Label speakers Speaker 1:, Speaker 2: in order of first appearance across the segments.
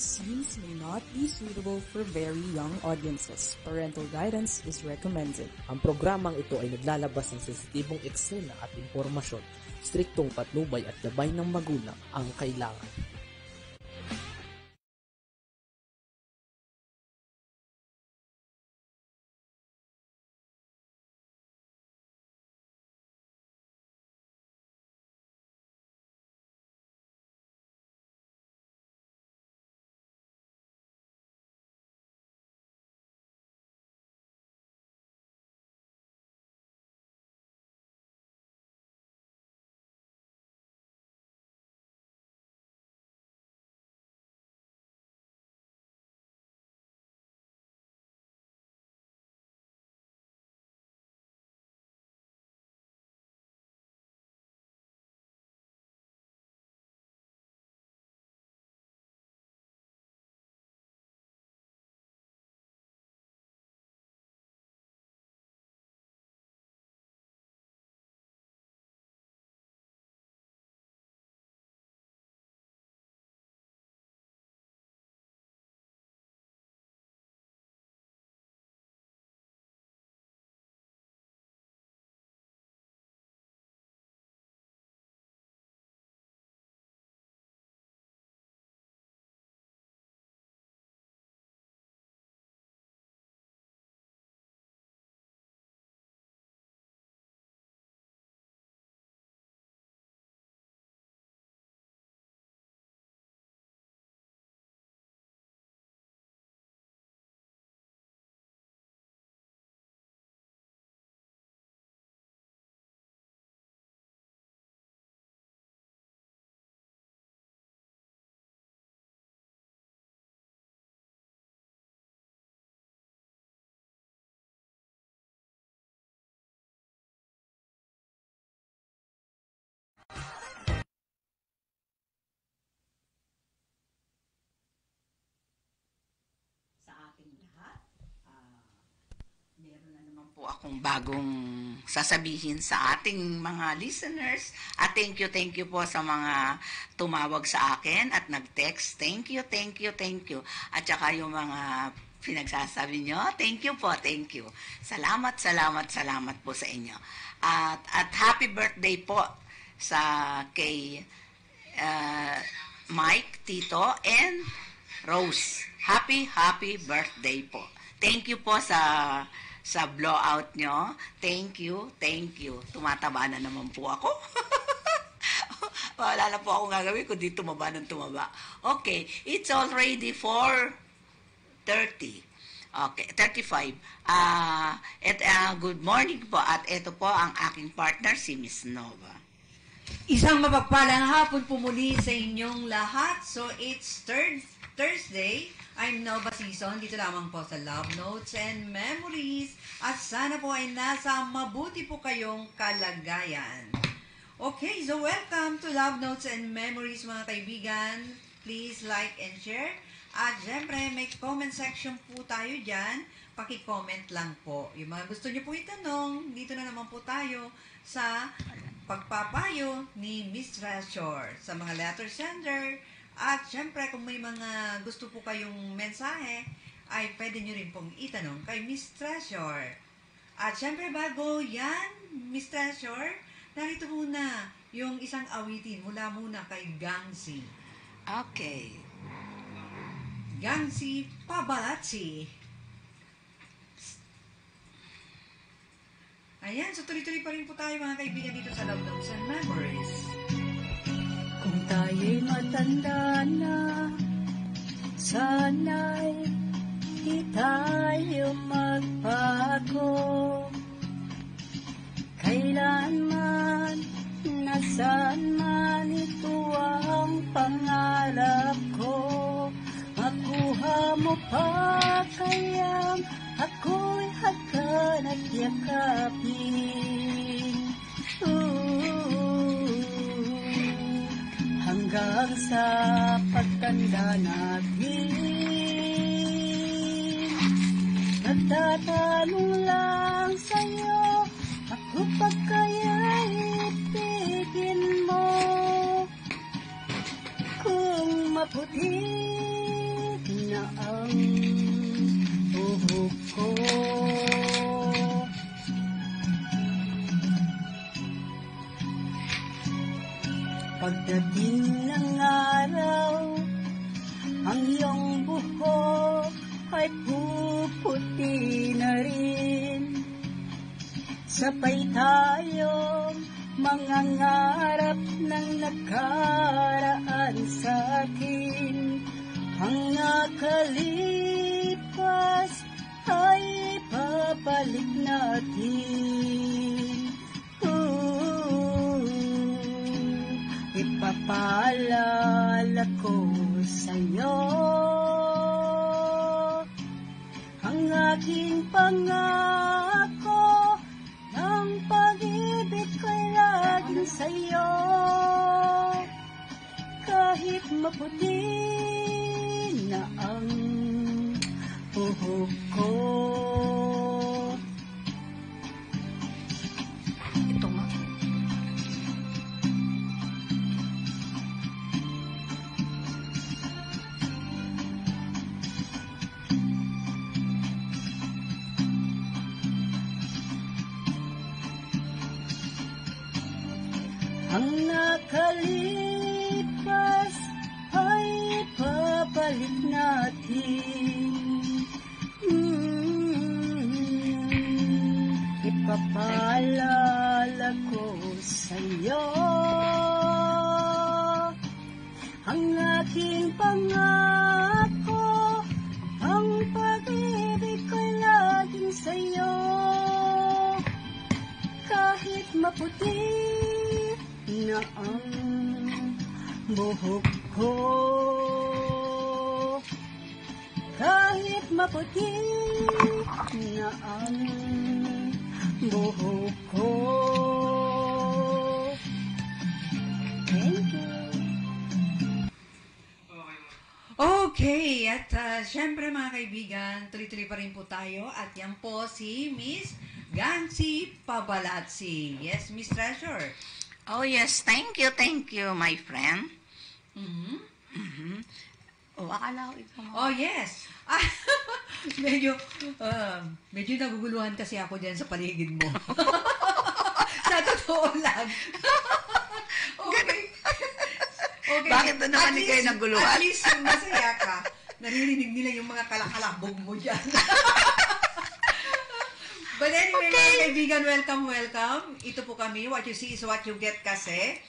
Speaker 1: Scenes may not be suitable for very young audiences. Parental guidance is recommended.
Speaker 2: Ang programang ito ay naglalabas ng sensitibong eksena at impormasyon. Striktong patnubay at gabay ng magulang ang kailangan.
Speaker 3: Meron na naman po akong bagong sasabihin sa ating mga listeners. At thank you po sa mga tumawag sa akin at nag-text. Thank you. At saka yung mga pinagsasabi nyo, thank you po, thank you. Salamat po sa inyo. At happy birthday po sa kay Mike, Tito, and Rose. Happy birthday po. Thank you po sa blowout nyo. Thank you. Tumataba na naman po ako. Wala na po akong gagawin kundi tumaba. Okay, it's already 4:30. Okay, 35. Good morning po. At ito po ang aking partner, si Miss Nova.
Speaker 4: Isang mapagpalang hapon po muli sa inyong lahat. So, it's Thursday. I'm Nova Season, dito lamang po sa Love Notes and Memories. At sana po ay nasa mabuti po kayong kalagayan. Okay, so welcome to Love Notes and Memories mga kaibigan. Please like and share. At syempre, may comment section po tayo dyan. Paki-comment lang po. Yung mga gusto nyo po itanong, dito na naman po tayo sa pagpapayo ni Miss Treasure sa mga letter sender. At syempre, kung may mga gusto po kayong mensahe, ay pwede nyo rin pong itanong kay Miss Treasure. At syempre, bago yan, Miss Treasure, narito muna yung isang awitin muna kay Gangsi.
Speaker 3: Okay.
Speaker 4: Gangsi Pabalatsi. Ayan, so tuloy-tuloy pa rin po tayo mga kaibigan dito sa Love Notes and Memories.
Speaker 5: Kung tayo'y matanda na, sana'y di tayo magbago. Kailanman, nasaan man ito ang pangarap ko. Makuha mo pa kayang ako'y hagan at yakapin. Hanggang sa pagtanda natin, nagtatanong lang sa'yo, ako pa kaya'y ibigin mo? Kung maputi buhok ko. Pagdating ng araw, ang iyong buhok ay puputi na rin. Sabay tayong mangangarap ng nakaraan sa atin. Ang nakalipas ay babalik natin. Ipapaalala ko sa'yo ang aking pangako, ang pag-ibig ko'y laging sa'yo. Kahit maputi na ang buhok ko.
Speaker 3: Ito nga.
Speaker 5: Ang nakalipas ay babalik natin. Ipapaalala ko sa'yo ang aking pangako, ang pag-ibig ko'y laging sa'yo. Kahit maputi na ang buhok ko, kahit maputi na ang buhok ko. Thank you.
Speaker 4: Okay, at syempre mga kaibigan, tuloy-tuloy pa rin po tayo at yan po si Miss Gansi Pabalatsi. Yes, Miss Treasure.
Speaker 3: Oh yes, thank you, my friend. Oh, akala ko ikaw.
Speaker 4: Oh, yes. medyo naguguluhan kasi ako dyan sa paligid mo. Sa totoo lang. Okay. Okay.
Speaker 3: Bakit na naman ni kayo naguluhan?
Speaker 4: At least yung masaya ka, naririnig nila yung mga kalakalabog mo dyan. But anyway, mga kaibigan, welcome. Ito po kami, what you see is what you get kasi.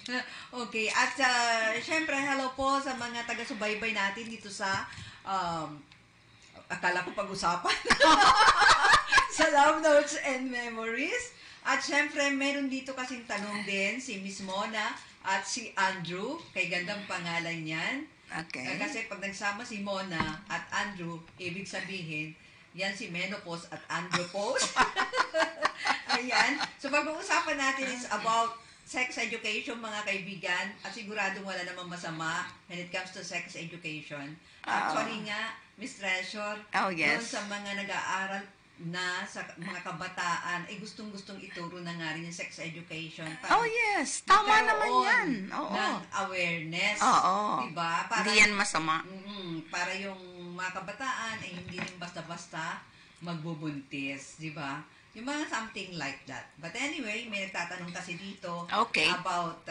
Speaker 4: Okay, at syempre, hello po sa mga taga-subaybay natin dito sa, akala ko pag-usapan, sa Love Notes and Memories. At syempre, meron dito kasing tanong din si Miss Mona at si Andrew, kay gandang pangalan niyan.
Speaker 3: Okay.
Speaker 4: Kasi pag nagsama si Mona at Andrew, ibig sabihin, yan si menopause at andropause. Ayan. So, pag-uusapan natin is about sex education, mga kaibigan. At siguradong wala namang masama when it comes to sex education. Actually nga, Miss Treasure, doon sa mga nag-aaral na sa mga kabataan, ay gustong-gustong ituro na nga rin yung sex education.
Speaker 3: Oh yes, tama naman yan. Oo.
Speaker 4: Ng awareness.
Speaker 3: Oo.
Speaker 4: Diba?
Speaker 3: Hindi yan masama.
Speaker 4: Para yung mga kabataan ay hindi rin basta-basta magbubuntis. Diba? Yung mga something like that. But anyway, may nagtatanong kasi dito about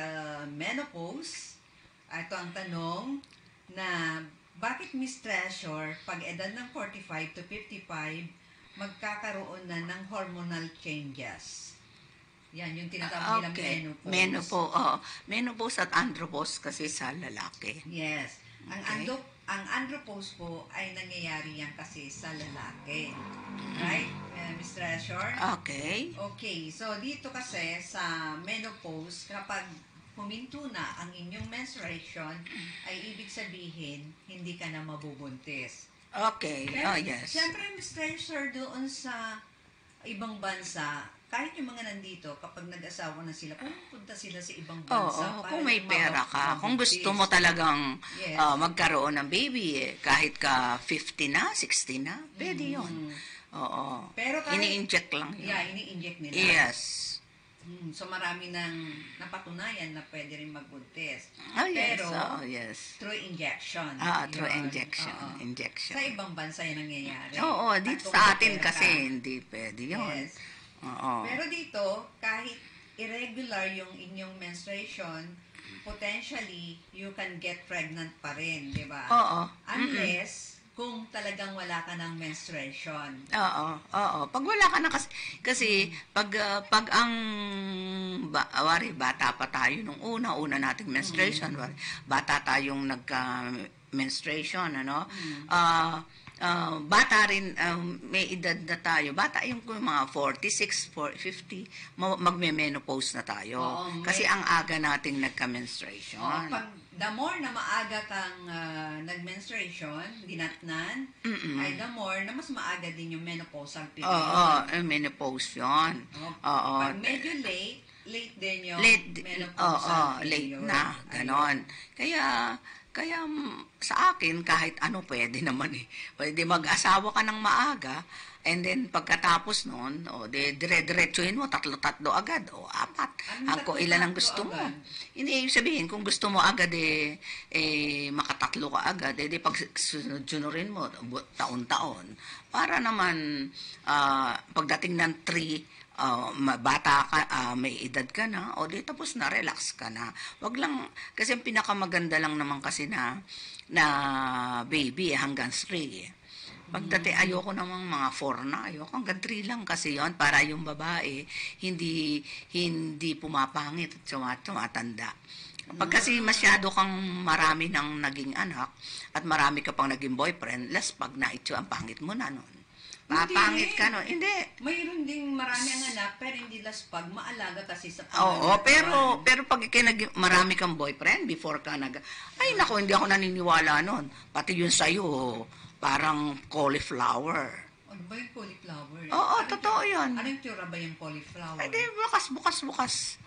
Speaker 4: menopause. Ito ang tanong na bakit Miss Treasure, pag edad ng 45 to 55, magkakaroon na ng hormonal changes. Yan, yung tinatawag nilang menopause.
Speaker 3: Menopause at andropause kasi sa lalaki.
Speaker 4: Yes. Ang andropause po ay nangyayari yan kasi sa lalaki. Right? Miss Treasure?
Speaker 3: Okay.
Speaker 4: Okay. So, dito kasi sa menopause, kapag huminto na ang inyong menstruation, ay ibig sabihin, hindi ka na mabubuntis.
Speaker 3: Okay.
Speaker 4: Pero,
Speaker 3: Yes.
Speaker 4: Siyempre, Miss Treasure, doon sa ibang bansa, kahit yung mga nandito, kapag nag-asawa na sila, pupunta sila sa ibang bansa.
Speaker 3: Oo, kung may pera ka, kung gusto mo talagang magkaroon ng baby, kahit ka 50 na, 60 na, pwede yun. Oo.
Speaker 4: Pero kahit,
Speaker 3: ini-inject lang yun.
Speaker 4: Yeah, ini-inject nila.
Speaker 3: Yes.
Speaker 4: So marami nang napatunayan na pwede rin magbuntis.
Speaker 3: Oh, yes.
Speaker 4: Pero,
Speaker 3: Yes.
Speaker 4: through injection.
Speaker 3: Through
Speaker 4: Yun.
Speaker 3: injection.
Speaker 4: Oo.
Speaker 3: Injection.
Speaker 4: Sa ibang bansa yan nangyayari.
Speaker 3: Oo,
Speaker 4: At
Speaker 3: dito
Speaker 4: kung
Speaker 3: sa atin
Speaker 4: pera
Speaker 3: kasi
Speaker 4: ka.
Speaker 3: hindi pwede yun.
Speaker 4: Yes.
Speaker 3: Oo.
Speaker 4: Pero dito, kahit irregular yung inyong menstruation, potentially, you can get pregnant pa rin, di ba?
Speaker 3: Oo.
Speaker 4: Unless, kung talagang wala ka ng menstruation.
Speaker 3: Oo. Pag wala ka na kasi pag ang bata pa tayo nung una nating menstruation, bata tayong nagka-menstruation, ano? Bata rin, may edad na tayo. Bata yung mga 46, 50, magme-menopause na tayo.
Speaker 4: Oo,
Speaker 3: Kasi ang aga nating nagka-menstruation.
Speaker 4: Pag the more na maaga kang nag-menstruation, dinatnan, ay the more na mas maaga din yung menopausal period.
Speaker 3: Menopause yun. Oo.
Speaker 4: Pag medyo late din yung
Speaker 3: Late
Speaker 4: menopausal
Speaker 3: late
Speaker 4: period.
Speaker 3: na, ganon. Kaya sa akin, kahit ano pwede naman eh. Pwede mag-asawa ka ng maaga, and then pagkatapos nun, dire-diretsuhin mo, 3 agad, 4. Hangko ilan ang gusto mo.
Speaker 4: agad?
Speaker 3: Hindi, ibig sabihin, kung gusto mo agad makatatlo ka agad, di pag sunurin mo, taon-taon, para naman, pagdating ng 3, bata ka, may edad ka na, di tapos na, relax ka na. Wag lang, kasi ang pinakamaganda lang naman kasi na baby hanggang 3. Pagdating, ayoko namang mga 4 na, ayoko hanggang 3 lang kasi yon para yung babae hindi pumapangit at tumatanda. Pag kasi masyado kang marami ng naging anak at marami ka pang naging boyfriend, last pag naitso ang pangit mo na nun. Papangit ka nun. Hindi.
Speaker 4: Mayroon ding marami ang anak, pero hindi pag maalaga kasi sa
Speaker 3: Oo,
Speaker 4: pangalawa.
Speaker 3: pero pag marami kang boyfriend before ka ay nako, hindi ako naniniwala nun. Pati yun sa'yo, parang cauliflower.
Speaker 4: Ano ba yung cauliflower?
Speaker 3: Oo, totoo yun.
Speaker 4: Anong tsura ba yung cauliflower?
Speaker 3: Ay, di, bukas.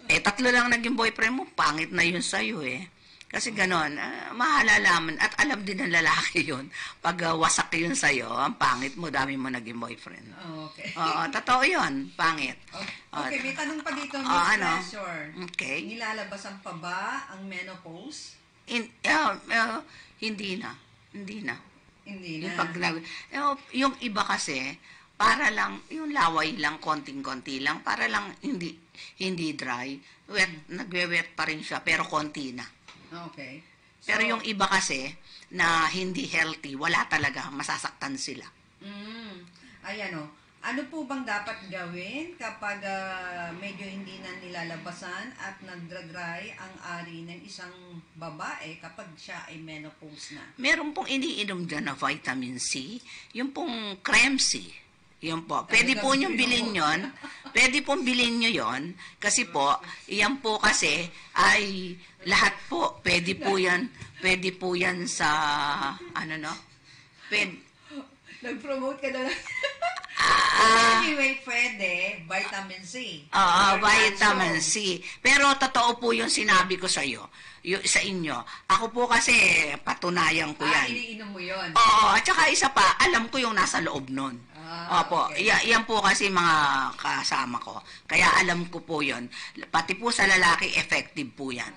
Speaker 3: 3 lang naging boyfriend mo, pangit na yun sa'yo eh. Kasi ganon, mahalalaman at alam din ng lalaki yun. Pag wasak yun sa'yo, ang pangit mo, dami mo naging boyfriend.
Speaker 4: Okay.
Speaker 3: Oo, totoo yun, pangit.
Speaker 4: Okay, may tanong pa dito, Miss
Speaker 3: ano?
Speaker 4: Treasure.
Speaker 3: Okay.
Speaker 4: Nilalabasan pa ba ang menopause?
Speaker 3: Hindi na.
Speaker 4: Hindi
Speaker 3: Yung,
Speaker 4: na.
Speaker 3: yung iba kasi, para lang, yung laway lang, konting-konti lang, para lang hindi dry. Nagwe-wet pa rin siya, pero konti na.
Speaker 4: Okay.
Speaker 3: Pero yung iba kasi, na hindi healthy, wala talaga, masasaktan sila.
Speaker 4: Ayan o. Ano po bang dapat gawin kapag medyo hindi na nilalabasan at nagdra-dry ang ari ng isang babae kapag siya ay menopause na?
Speaker 3: Meron pong iniinom dyan na vitamin C, yung pong Cremcy. Yun po. Pwede po niyong bilhin yon. Pwede pong bilhin niyo yon. Kasi po, iyan po kasi ay lahat po. Pwede po yan sa,
Speaker 4: Nag-promote ka na lang. Anyway, pwede, vitamin C.
Speaker 3: Vitamin C. Pero totoo po yung sinabi ko sa inyo. Ako po kasi patunayan ko yan.
Speaker 4: Iniinom mo yun.
Speaker 3: Oo, at saka isa pa, alam ko yung nasa loob nun. Opo,
Speaker 4: okay.
Speaker 3: yan po kasi mga kasama ko. Kaya alam ko po yun. Pati po sa lalaki, effective po yan.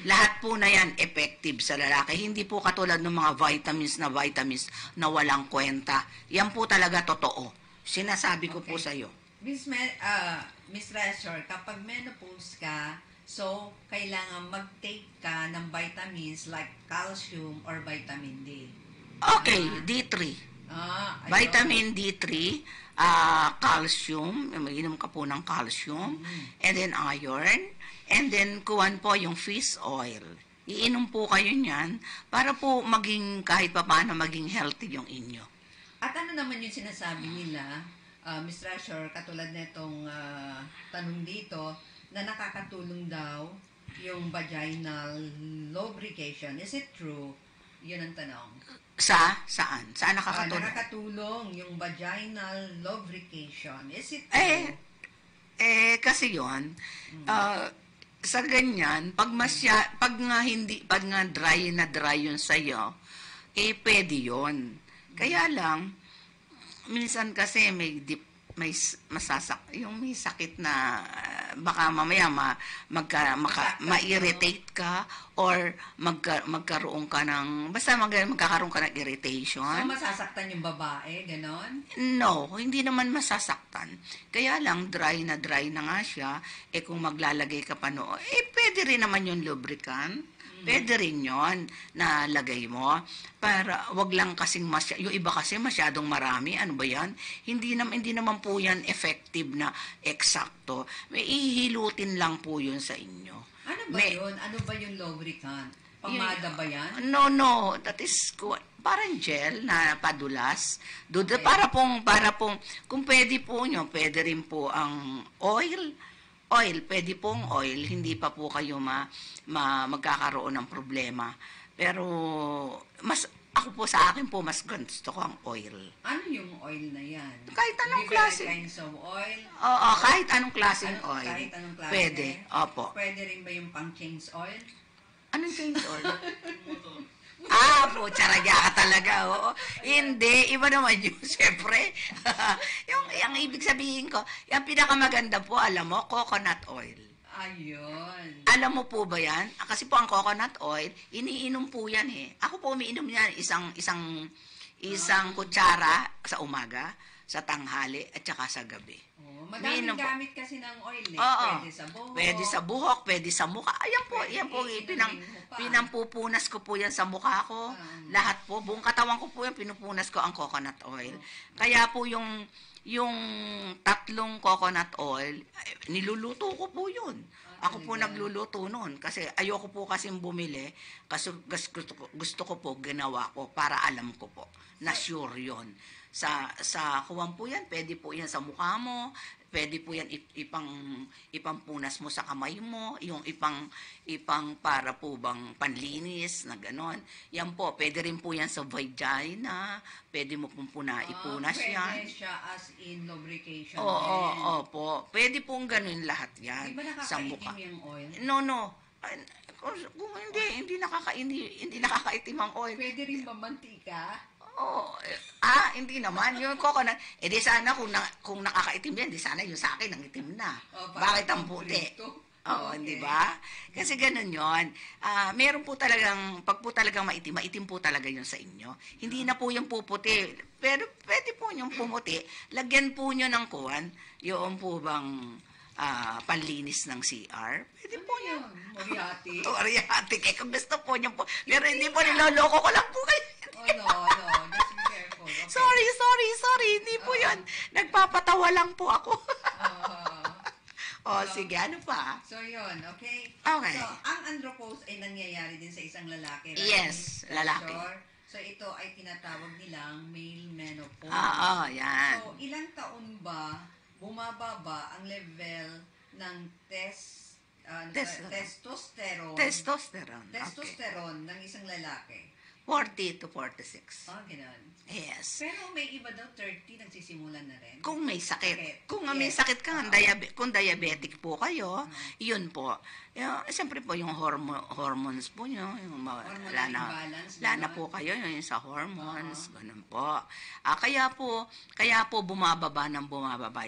Speaker 3: Lahat po na yan effective sa lalaki. Hindi po katulad ng mga vitamins na walang kwenta. Yan po talaga totoo. Sinasabi ko po sa iyo.
Speaker 4: Miss Treasure, kapag menopause ka, so kailangan mag-take ka ng vitamins like calcium or vitamin D.
Speaker 3: Okay, D3.
Speaker 4: Ayun.
Speaker 3: Vitamin D3, calcium, mag-inom ka po ng calcium, and then iron, and then kuwan po yung fish oil. Iinom po kayo niyan para po maging kahit pa paano maging healthy yung inyo.
Speaker 4: At ano naman yung sinasabi nila, Miss Treasure, katulad netong tanong dito, na nakakatulong daw yung vaginal lubrication. Is it true? Yun ang tanong.
Speaker 3: Saan? Saan nakakatulong?
Speaker 4: Nakakatulong yung vaginal lubrication. Is it true?
Speaker 3: Kasi yun, sa ganyan, pag nga dry yun sa'yo, pwede yun. Kaya lang, minsan kasi may sakit na baka mamaya ma-irritate ka or magkaroon ka ng, basta magkakaroon ka ng
Speaker 4: So,
Speaker 3: irritation.
Speaker 4: masasaktan yung babae, ganon?
Speaker 3: No, hindi naman masasaktan. Kaya lang, dry na nga siya. Kung maglalagay ka pa pwede rin naman yung lubricant. Pwede rin yun na lagay mo. Para wag lang kasing yung iba kasi masyadong marami. Ano ba yan? Hindi naman po yan effective na eksakto. May ihilutin lang po yun sa inyo.
Speaker 4: Ano ba yun? Ano ba yung lubricant? Pamada ba yan?
Speaker 3: No. That is parang gel na padulas. Para pong, kung pwede po nyo, pwede rin po ang oil, pwede pong oil, hindi pa po kayo magkakaroon ng problema. Pero, ako po sa akin po, mas gusto ko ang oil.
Speaker 4: Ano yung oil na yan?
Speaker 3: Kahit anong klase.
Speaker 4: Different kinds of oil?
Speaker 3: Oo, kahit anong klaseng oil.
Speaker 4: Kahit anong klase?
Speaker 3: Pwede, opo.
Speaker 4: Pwede rin ba yung pang change oil?
Speaker 3: Anong change oil? Po, tsaragya ka talaga, oo. Hindi, iba naman yun, siyempre. yung ibig sabihin ko, yung pinakamaganda po, alam mo, coconut oil.
Speaker 4: Ayun.
Speaker 3: Alam mo po ba yan? Kasi po ang coconut oil, iniinom po yan eh. Ako po umiinom yan isang kutsara sa umaga, sa tanghali, at saka sa gabi.
Speaker 4: Madaming gamit kasi ng oil eh.
Speaker 3: Oo.
Speaker 4: Pwede sa buhok.
Speaker 3: Pwede sa buhok, pwede sa mukha. Ayan po, pinampupunas ko po yan sa mukha ko. Lahat po, buong katawan ko po yan, pinupunas ko ang coconut oil. Kaya po yung tatlong coconut oil, niluluto ko po yun. Ako po nagluluto noon kasi ayoko po kasing bumili kasi gusto ko po ginawa ko para alam ko po na sure yun. Sa kuwan po yan, pwede po yan sa mukha mo, pwede po yan ipampunas mo sa kamay mo, yung ipang para po bang panlinis na ganon. Yan po, pwede rin po yan sa vagina, pwede mo pong ipunas yan.
Speaker 4: Pwede siya as in lubrication.
Speaker 3: Opo. Pwede pong ganon lahat yan.
Speaker 4: Di ba
Speaker 3: sa mukha.
Speaker 4: nakakaitim yung oil?
Speaker 3: No. Kung hindi nakakaitim ang oil.
Speaker 4: Pwede rin ba mantika?
Speaker 3: Hindi naman. Yung coconut, di sana kung nakakaitim yan, di sana yung sa akin ang itim na. Bakit ang puti? Di ba? Kasi ganun yun. Meron po talagang, pag po talagang maitim po talaga yun sa inyo. Hindi na po yung puputi. Pero pwede po yung pumuti. Lagyan po nyo ng kuwan, yung po bang panlinis ng CR. Pwede po yun.
Speaker 4: Moriati?
Speaker 3: Moriati. Kung gusto po nyo po. Pero hindi po, niloloko ko lang po kayo.
Speaker 4: No. Just be careful. Okay.
Speaker 3: Sorry. Hindi po yun. Nagpapatawa lang po ako. Sige. Ano pa?
Speaker 4: So, yun. Okay?
Speaker 3: Okay.
Speaker 4: So, ang andropause ay nangyayari din sa isang lalaki. Right?
Speaker 3: Yes, lalaki.
Speaker 4: So, ito ay tinatawag nilang male menopause.
Speaker 3: Yan.
Speaker 4: So, ilang taon ba bumababa ang level ng testosterone ng isang lalaki?
Speaker 3: 40 to 46.
Speaker 4: Ganun.
Speaker 3: Yes.
Speaker 4: Pero may iba daw 30 nagsisimulan na rin.
Speaker 3: Kung may sakit. Kung may
Speaker 4: Yes.
Speaker 3: sakit ka, kung diabetic po kayo, yun po. Siyempre po yung hormones po nyo,
Speaker 4: Hormonal imbalance,
Speaker 3: wala na po kayo yung sa hormones, ganun po. Kaya po bumababa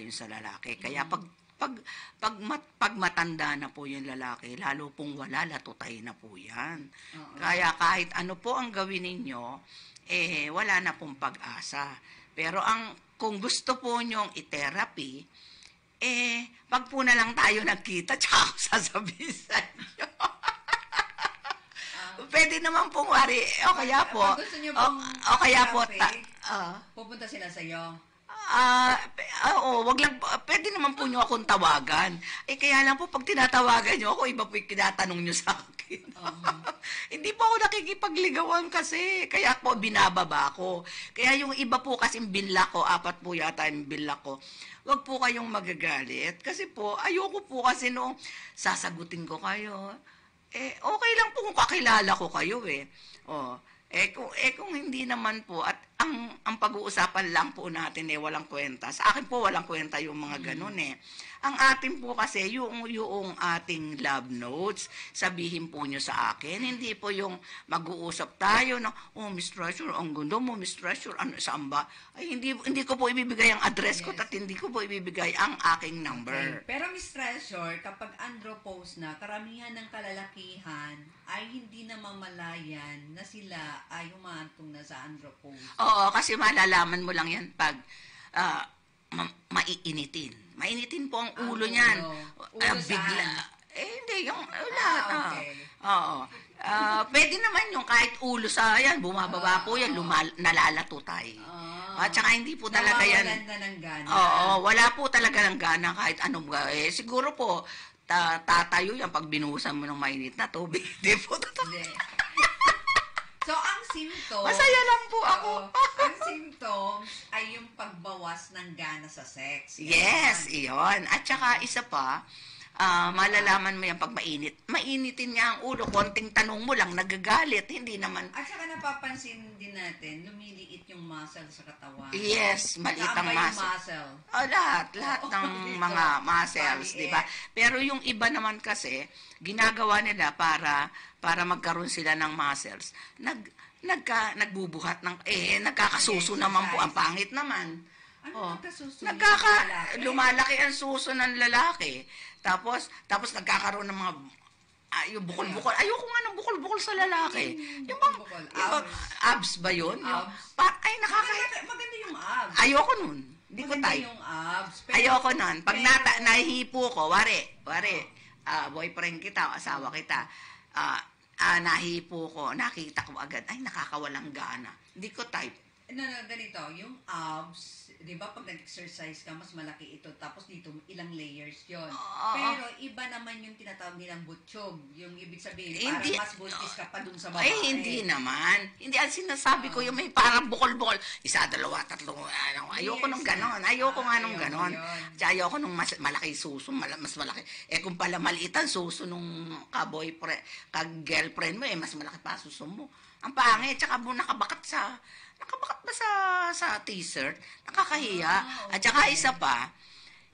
Speaker 3: yun sa lalaki. Kaya pag matanda na po yung lalaki, lalo pong wala, latutay na po yan. Kaya kahit ano po ang gawin ninyo, wala na pong pag-asa. Pero kung gusto po nyong i-therapy, pag po na lang tayo nagkita, tsaka ako sasabihin sa inyo. Pwede naman pong wari, kaya po,
Speaker 4: Pag gusto nyo pong therapy, pupunta sila sa'yo.
Speaker 3: Wag lang, pwede naman po nyo akong tawagan. Kaya lang po, pag tinatawagan nyo ako, iba po yung kinatanong nyo sa akin. Hindi po ako nakikipagligawan kasi. Kaya po, binababa ko. Kaya yung iba po kasing binla ko, 4 po yata yung binla ko, wag po kayong magagalit. Kasi po, ayoko po kasi noong sasagutin ko kayo. Okay lang po kung kakilala ko kayo . Kung hindi naman po, at ang pag-uusapan lang po natin walang kwenta. Sa akin po walang kwenta yung mga ganun eh. Ang atin po kasi yung ating love notes, sabihin po nyo sa akin, hindi po yung mag-uusap tayo na, oh Miss Treasure, ang gundo mo Miss Treasure, ano saan ba? Ay hindi ko po ibibigay ang address ko at hindi ko po ibibigay ang aking number.
Speaker 4: Okay. Pero Miss Treasure, kapag andropause na, karamihan ng kalalakihan ay hindi na mamalayan na sila ay humantong na sa andropause.
Speaker 3: Oo, kasi malalaman mo lang yan pag maiinitin. Mainitin po ang ulo niyan.
Speaker 4: Ulo
Speaker 3: Bigla.
Speaker 4: saan?
Speaker 3: Hindi, yung lahat.
Speaker 4: Okay.
Speaker 3: Oo. Pwede naman yung kahit ulo sa yan, bumababa po yan, nalalato tayo. At saka hindi po talaga yan.
Speaker 4: Nawawalan na ng gana.
Speaker 3: Oo, wala po talaga ng gana kahit anong siguro po, tatayo yan pag binuhusan mo ng mainit na tubig. Hindi po totoo.
Speaker 4: Hindi. So, ang symptoms...
Speaker 3: Masaya lang po ako.
Speaker 4: Ang symptoms ay yung pagbawas ng gana sa sex.
Speaker 3: Yes, iyon. At saka isa pa, malalaman mo yan pag mainit. Mainitin niya ang ulo, konting tanong mo lang, nagagalit, hindi naman.
Speaker 4: At saka napapansin din natin, lumiliit yung muscle sa katawan.
Speaker 3: Yes, maliit ang muscle. Lahat ng mga muscles, di ba? Pero yung iba naman kasi, ginagawa nila para magkaroon sila ng muscles. Nagbubuhat ng, nagkakasuso naman po, ang pangit naman.
Speaker 4: Ano nagkasuso?
Speaker 3: Lumalaki ang suso ng lalaki. Tapos nagkakaroon ng mga yung bukol-bukol. Ayoko nga ng bukol-bukol sa lalaki. Yung bang abs ba yun?
Speaker 4: Maganda yung abs.
Speaker 3: Ayoko nun. Hindi ko
Speaker 4: Maganda
Speaker 3: type.
Speaker 4: yung abs.
Speaker 3: Ayoko nun. Pag nahihipo ko, boyfriend kita, asawa kita, nahihipo ko, nakita ko agad, ay nakakawalang gana. Hindi ko type.
Speaker 4: Ganito, yung abs, di ba pag nag-exercise ka, mas malaki ito, tapos dito, ilang layers yon. Pero iba naman yung tinatawag nilang butchog. Yung ibig sabihin, parang mas buntis ka pa dun sa babae.
Speaker 3: Ay, hindi naman. Hindi, ang sinasabi ko, yung may parang bukol-bukol, isa, dalawa, tatlo, ayoko nung ganon. Ayoko nga nung ganon. Ayoko nung mas malaki suso, mas malaki. Kung pala maliitan suso nung ka-boyfriend, ka-girlfriend mo, mas malaki pa suso mo. Ang pangit, tsaka nakabakat ba sa t-shirt? Nakakahiya. At saka isa pa,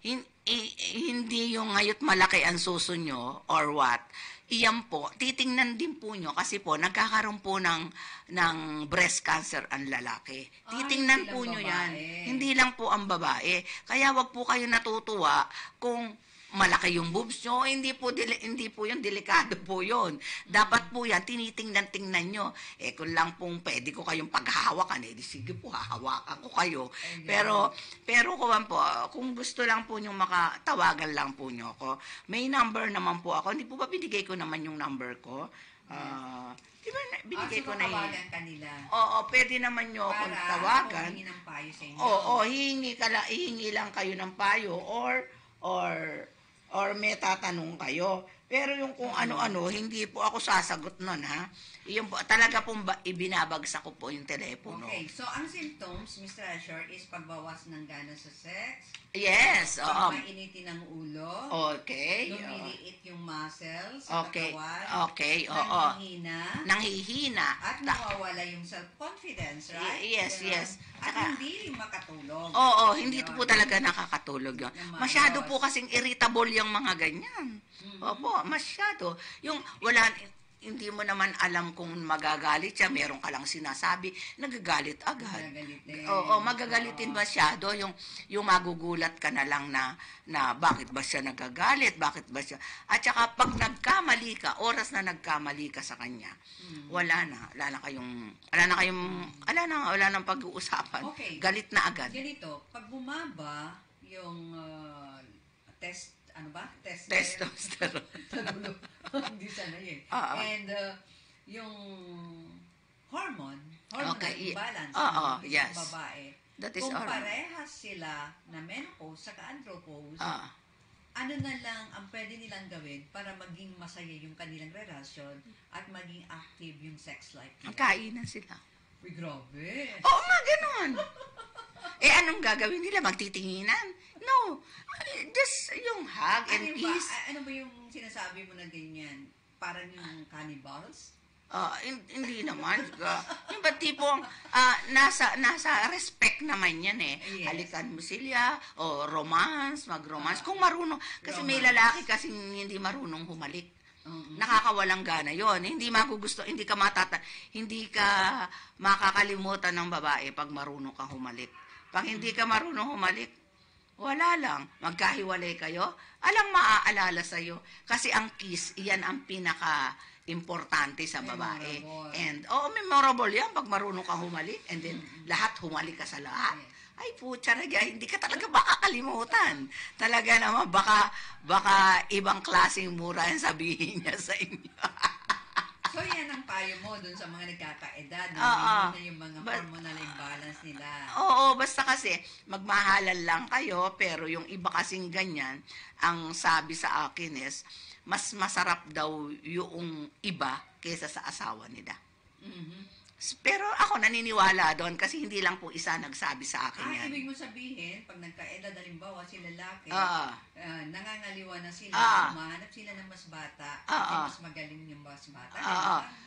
Speaker 3: hindi yung ngayot malaki ang suso nyo or what. Iyan po, titingnan din po nyo kasi po, nagkakaroon po ng breast cancer ang lalaki. Titingnan po nyo yan. Hindi lang po ang babae. Kaya wag po kayo natutuwa kung malaki yung boobs nyo, hindi po yun, delikado po yun. Dapat po yan, tinitingnan nyo. Kung lang pong pwede ko kayong paghahawakan, sige po, hahawakan ko kayo. Pero kung gusto lang po nyo makatawagan lang po nyo ako. May number naman po ako. Hindi po ba binigay ko naman yung number ko? Di ba binigay ko na yun?
Speaker 4: Tawagan kanila.
Speaker 3: Oo, pwede naman nyo akong tawagan.
Speaker 4: Para humingi ng payo sa inyo.
Speaker 3: Oo, hihingi lang kayo ng payo or may tatanong kayo. Pero yung kung ano-ano, hindi po ako sasagot nun, ha? Yung po, talaga pong ibinabagsak ko po yung telepono.
Speaker 4: Okay, so ang symptoms, Mr. Asher, is pagbawas ng gana sa sex.
Speaker 3: Yes, oo.
Speaker 4: Mainitin ang ulo.
Speaker 3: Okay.
Speaker 4: Lumiliit yung muscles sa
Speaker 3: Okay.
Speaker 4: katawan.
Speaker 3: Okay, oo.
Speaker 4: Nanghihina. At
Speaker 3: Nanghihina.
Speaker 4: nawawala yung self-confidence, right?
Speaker 3: Yes, yes.
Speaker 4: At
Speaker 3: Saka,
Speaker 4: hindi makatulog.
Speaker 3: oo, hindi po talaga nakakatulog yun. Masyado po kasing irritable yung mga ganyan. Opo, masyado. Yung hindi mo naman alam kung magagalit siya, meron ka lang sinasabi, nagagalit agad. Oo, magagalitin masyado, yung magugulat ka na lang na bakit ba siya nagagalit, bakit ba siya. At saka pag nagkamali ka, oras na nagkamali ka sa kanya, wala nang pag-uusapan.
Speaker 4: Okay.
Speaker 3: Galit na agad.
Speaker 4: Ganito, pag bumaba yung
Speaker 3: Testosterone.
Speaker 4: Hindi sana yun. And yung hormone imbalance
Speaker 3: yes.
Speaker 4: ng babae,
Speaker 3: That is
Speaker 4: kung
Speaker 3: hormone.
Speaker 4: parehas sila na menopause sa andropause, ano na lang ang pwede nilang gawin para maging masaya yung kanilang relasyon at maging active yung sex life nila.
Speaker 3: Magkainan sila.
Speaker 4: Uy, grabe.
Speaker 3: Oo nga, ganun. Anong gagawin nila? Magtitinginan? No. Just yung hug and kiss.
Speaker 4: Ano ba yung sinasabi mo na ganyan? Parang yung cannibals?
Speaker 3: Hindi naman. Yung ba tipong nasa respect naman yan eh.
Speaker 4: Yes.
Speaker 3: Halikan mo sila, o romance, mag-romance. Kung marunong, kasi may lalaki kasi hindi marunong humalik. Nakakawalang gana yon. Hindi magugusto, hindi ka makakalimutan ng babae pag marunong kang humalik. Pag hindi ka marunong humalik, wala lang. Magkahiwalay kayo, alang maaalala sa'yo. Kasi ang kiss, iyan ang pinaka-importante sa babae.
Speaker 4: Memorable.
Speaker 3: And, memorable yan pag marunong kang humalik. And then, lahat humalik ka sa lahat. Ay, putya na, hindi ka talaga makakalimutan. Talaga naman, baka ibang klaseng mura ang sabihin niya sa inyo.
Speaker 4: So, yan ang payo mo dun sa mga nagkakaedad.
Speaker 3: Oo.
Speaker 4: Na yung mga hormonal imbalance nila.
Speaker 3: Oo, basta kasi magmahalan lang kayo, pero yung iba kasing ganyan, ang sabi sa akin is, mas masarap daw yung iba kaysa sa asawa nila. Pero ako naniniwala doon kasi hindi lang po isa nagsabi sa akin yan.
Speaker 4: Ibig mo sabihin, pag nagkaedad, halimbawa si lalaki, nangangaliwa na sila, humahanap sila ng mas bata, kasi mas magaling yung mas bata.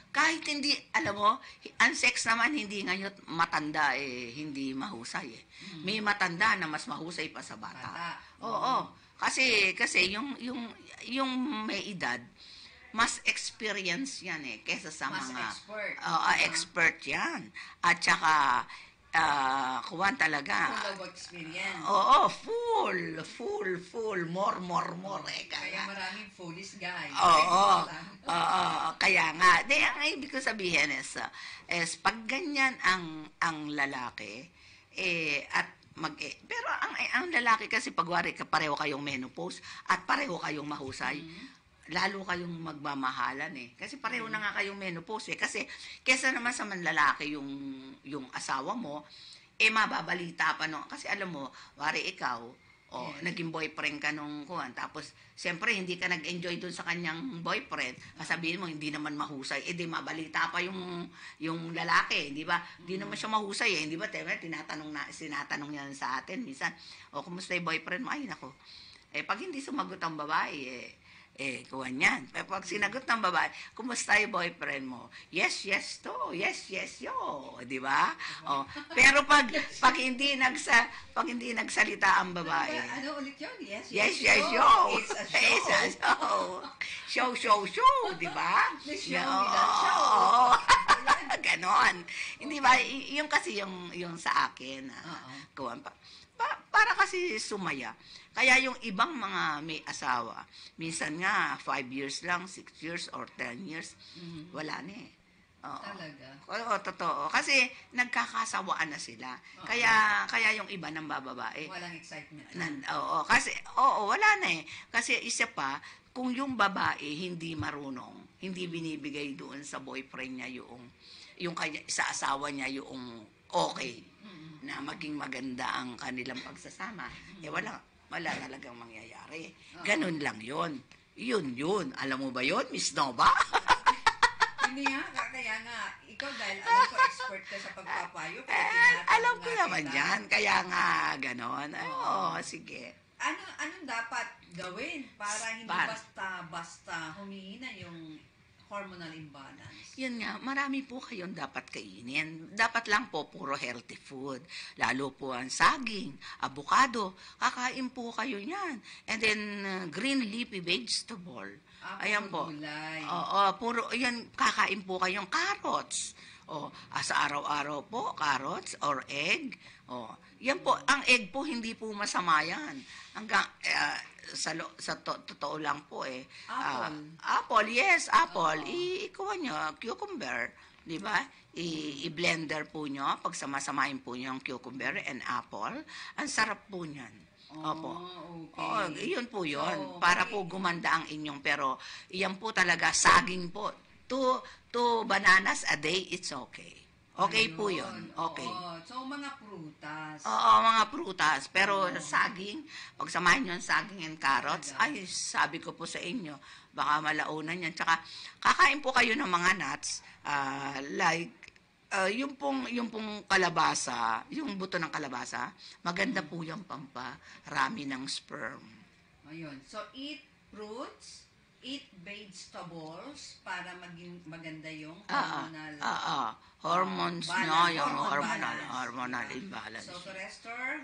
Speaker 3: Kahit hindi, alam mo, ang sex naman hindi ngayon matanda hindi mahusay eh. May matanda na mas mahusay pa sa bata. Oo. Kasi yung may edad, mas experience yan kesa sa
Speaker 4: mas
Speaker 3: mga
Speaker 4: expert.
Speaker 3: Expert yan. At saka kuwan talaga.
Speaker 4: Full of experience.
Speaker 3: Oo, full, more.
Speaker 4: Kaya maraming foolish guy.
Speaker 3: Oo. Kaya nga, ang ibig ko sabihin is pag ganyan ang lalaki, at pero ang lalaki kasi pagwari pareho kayong menopause at pareho kayong mahusay, lalo kayong magmamahalan Kasi pareho na nga kayong menopause Kasi kesa naman sa manlalaki yung asawa mo, mababalita pa no. Kasi alam mo, wari ikaw, naging boyfriend ka nung kuwan, tapos siyempre hindi ka nag-enjoy dun sa kanyang boyfriend, sabihin mo hindi naman mahusay, di mabalita pa yung lalaki, di ba? Hindi naman siya mahusay di ba? Sinatanong niya sa atin minsan, kumusta yung boyfriend mo? Ay nako. Pag hindi sumagot ang babae, kuwan yan. Pero pag sinagot ng babae, kumusta yung boyfriend mo? Yes to. Yes, yo. Di ba? Pero pag hindi nagsalita ang babae.
Speaker 4: Ano ulit yun? Yes,
Speaker 3: yo.
Speaker 4: It's a show.
Speaker 3: Show. Di ba?
Speaker 4: The show without show.
Speaker 3: Ganon. Hindi ba? Yung kasi yung sa akin. Kuwan pa. Para kasi sumaya. Kaya yung ibang mga may asawa, minsan nga 5 years lang, 6 years or 10 years, wala na
Speaker 4: Talaga?
Speaker 3: Oo, totoo. Kasi nagkakasawaan na sila. Kaya yung iba ng bababae.
Speaker 4: Walang excitement.
Speaker 3: Kasi wala na Kasi isa pa, kung yung babae hindi marunong, hindi binibigay doon sa boyfriend niya yung kanya, sa asawa niya yung okay na maging maganda ang kanilang pagsasama, wala talagang mangyayari. Ganun lang yun. Yun. Alam mo ba yun, Miss Nova?
Speaker 4: Hindi nga, kaya nga, ikaw dahil alam ko expert ka sa pagpapayo.
Speaker 3: Alam ko naman yan. Kaya nga, ganon. Sige.
Speaker 4: Anong dapat gawin para hindi basta humihina yung hormonal imbalance?
Speaker 3: Yun nga, marami po kayong dapat kainin. Dapat lang po puro healthy food. Lalo po ang saging, avocado. Kakain po kayo yan. And then, green leafy vegetable. Ayan po.
Speaker 4: Gulay.
Speaker 3: Puro, yan, kakain po kayong carrots. Sa araw-araw po, carrots or egg. Yan po, ang egg po, hindi po masama yan. Hanggang, totoo lang po apple, yes, apple. Ikuha nyo, cucumber, di ba? I-blender po nyo, pagsama-samahin po nyo ang cucumber and apple. Ang sarap po niyan. Opo.
Speaker 4: Okay.
Speaker 3: Yun po yun.
Speaker 4: So,
Speaker 3: para po gumanda ang inyong, pero iyan po talaga, saging po. Two bananas a day, it's okay. Okay po yun. Okay.
Speaker 4: So, mga prutas.
Speaker 3: Mga prutas. Pero saging, pagsamahin nyo ang saging and carrots, ay, sabi ko po sa inyo, baka malaunan yan. Tsaka, kakain po kayo ng mga nuts, yung pong kalabasa, yung buto ng kalabasa, maganda po yung pamparami ng sperm.
Speaker 4: Ayun. So, eat fruits, eat vegetables para maging maganda yung
Speaker 3: Ah,
Speaker 4: hormonal
Speaker 3: hormones
Speaker 4: balance,
Speaker 3: nyo, yung
Speaker 4: hormone balance.
Speaker 3: hormonal
Speaker 4: Diba?
Speaker 3: imbalance.
Speaker 4: So, to restore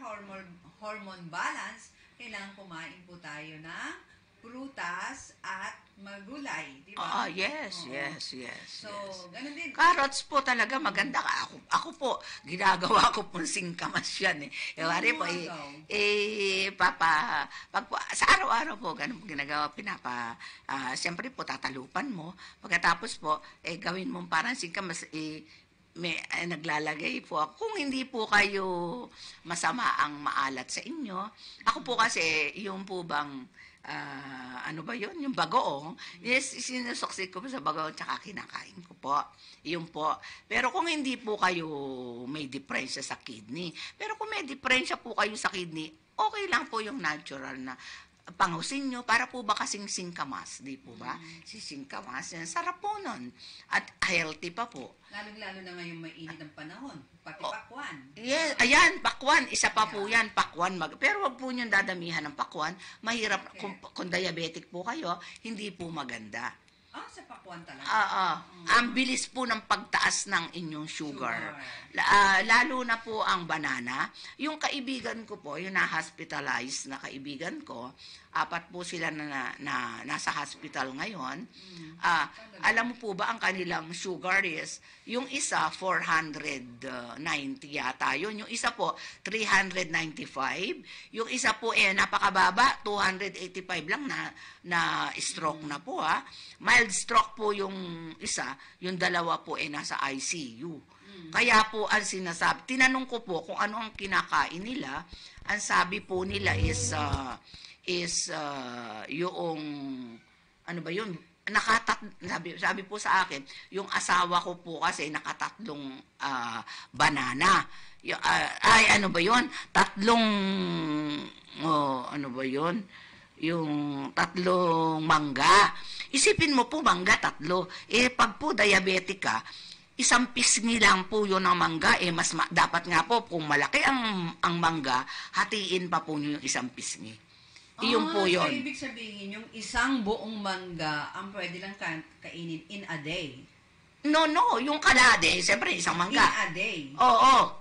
Speaker 4: hormone balance, kailangan kumain po tayo ng prutas at magulay, di ba?
Speaker 3: Yes,
Speaker 4: Oo.
Speaker 3: yes.
Speaker 4: So, ganun din.
Speaker 3: Carrots po talaga maganda ka. Ako po, ginagawa ko pong singkamas yan eh. Wari po, sa araw-araw po, ganun po ginagawa, siyempre po, tatalupan mo. Pagkatapos po, gawin mo parang singkamas, naglalagay po ako. Kung hindi po kayo masama ang maalat sa inyo, ako po kasi, yung po bang, ano ba yun? Yung bagoong. Yes, sinusuksik ko po sa bagoong tsaka kinakain ko po. Yun po. Pero kung hindi po kayo may diferensya sa kidney, pero kung may diferensya po kayo sa kidney, okay lang po yung natural na pangusin nyo, para po ba kasing singkamas, di po ba? Si singkamas, yan, sarap po nun. At healthy pa po.
Speaker 4: Lalong-lalo na ngayong mainit ang panahon, pati pakwan.
Speaker 3: Yes, ayan, pakwan, isa pa po yan, pakwan. Pero wag po nyo dadamihan ng pakwan, mahirap, kung diabetic po kayo, hindi po maganda.
Speaker 4: Sa pakwan talaga.
Speaker 3: Ang bilis po ng pagtaas ng inyong sugar. Lalo na po ang banana. Yung kaibigan ko po, yung na-hospitalized na kaibigan ko, 4 po sila na nasa hospital ngayon. Alam mo po ba ang kanilang sugar is, yung isa 490 yata yun. Yung isa po 395. Yung isa po napakababa, 285 lang na stroke na po Mild stroke po yung isa, yung dalawa po nasa ICU. Kaya po ang sinasabi, tinanong ko po kung ano ang kinakain nila, ang sabi po nila is yung, ano ba yun, sabi po sa akin, yung asawa ko po kasi nakatatlong banana. Ano ba yun? Ano ba yun? Yung 3 mangga. Isipin mo po, mangga 3. Pag po diabetic ka, 1 pisngi lang po yun ang mangga. Dapat nga po, kung malaki ang mangga, hatiin pa po nyo yung 1 pisngi. Iyon po yun.
Speaker 4: So, ibig sabihin, yung isang buong mangga, ang pwede lang kainin in a day.
Speaker 3: No, yung kalade, siyempre, 1 mangga.
Speaker 4: In a day?
Speaker 3: Oo.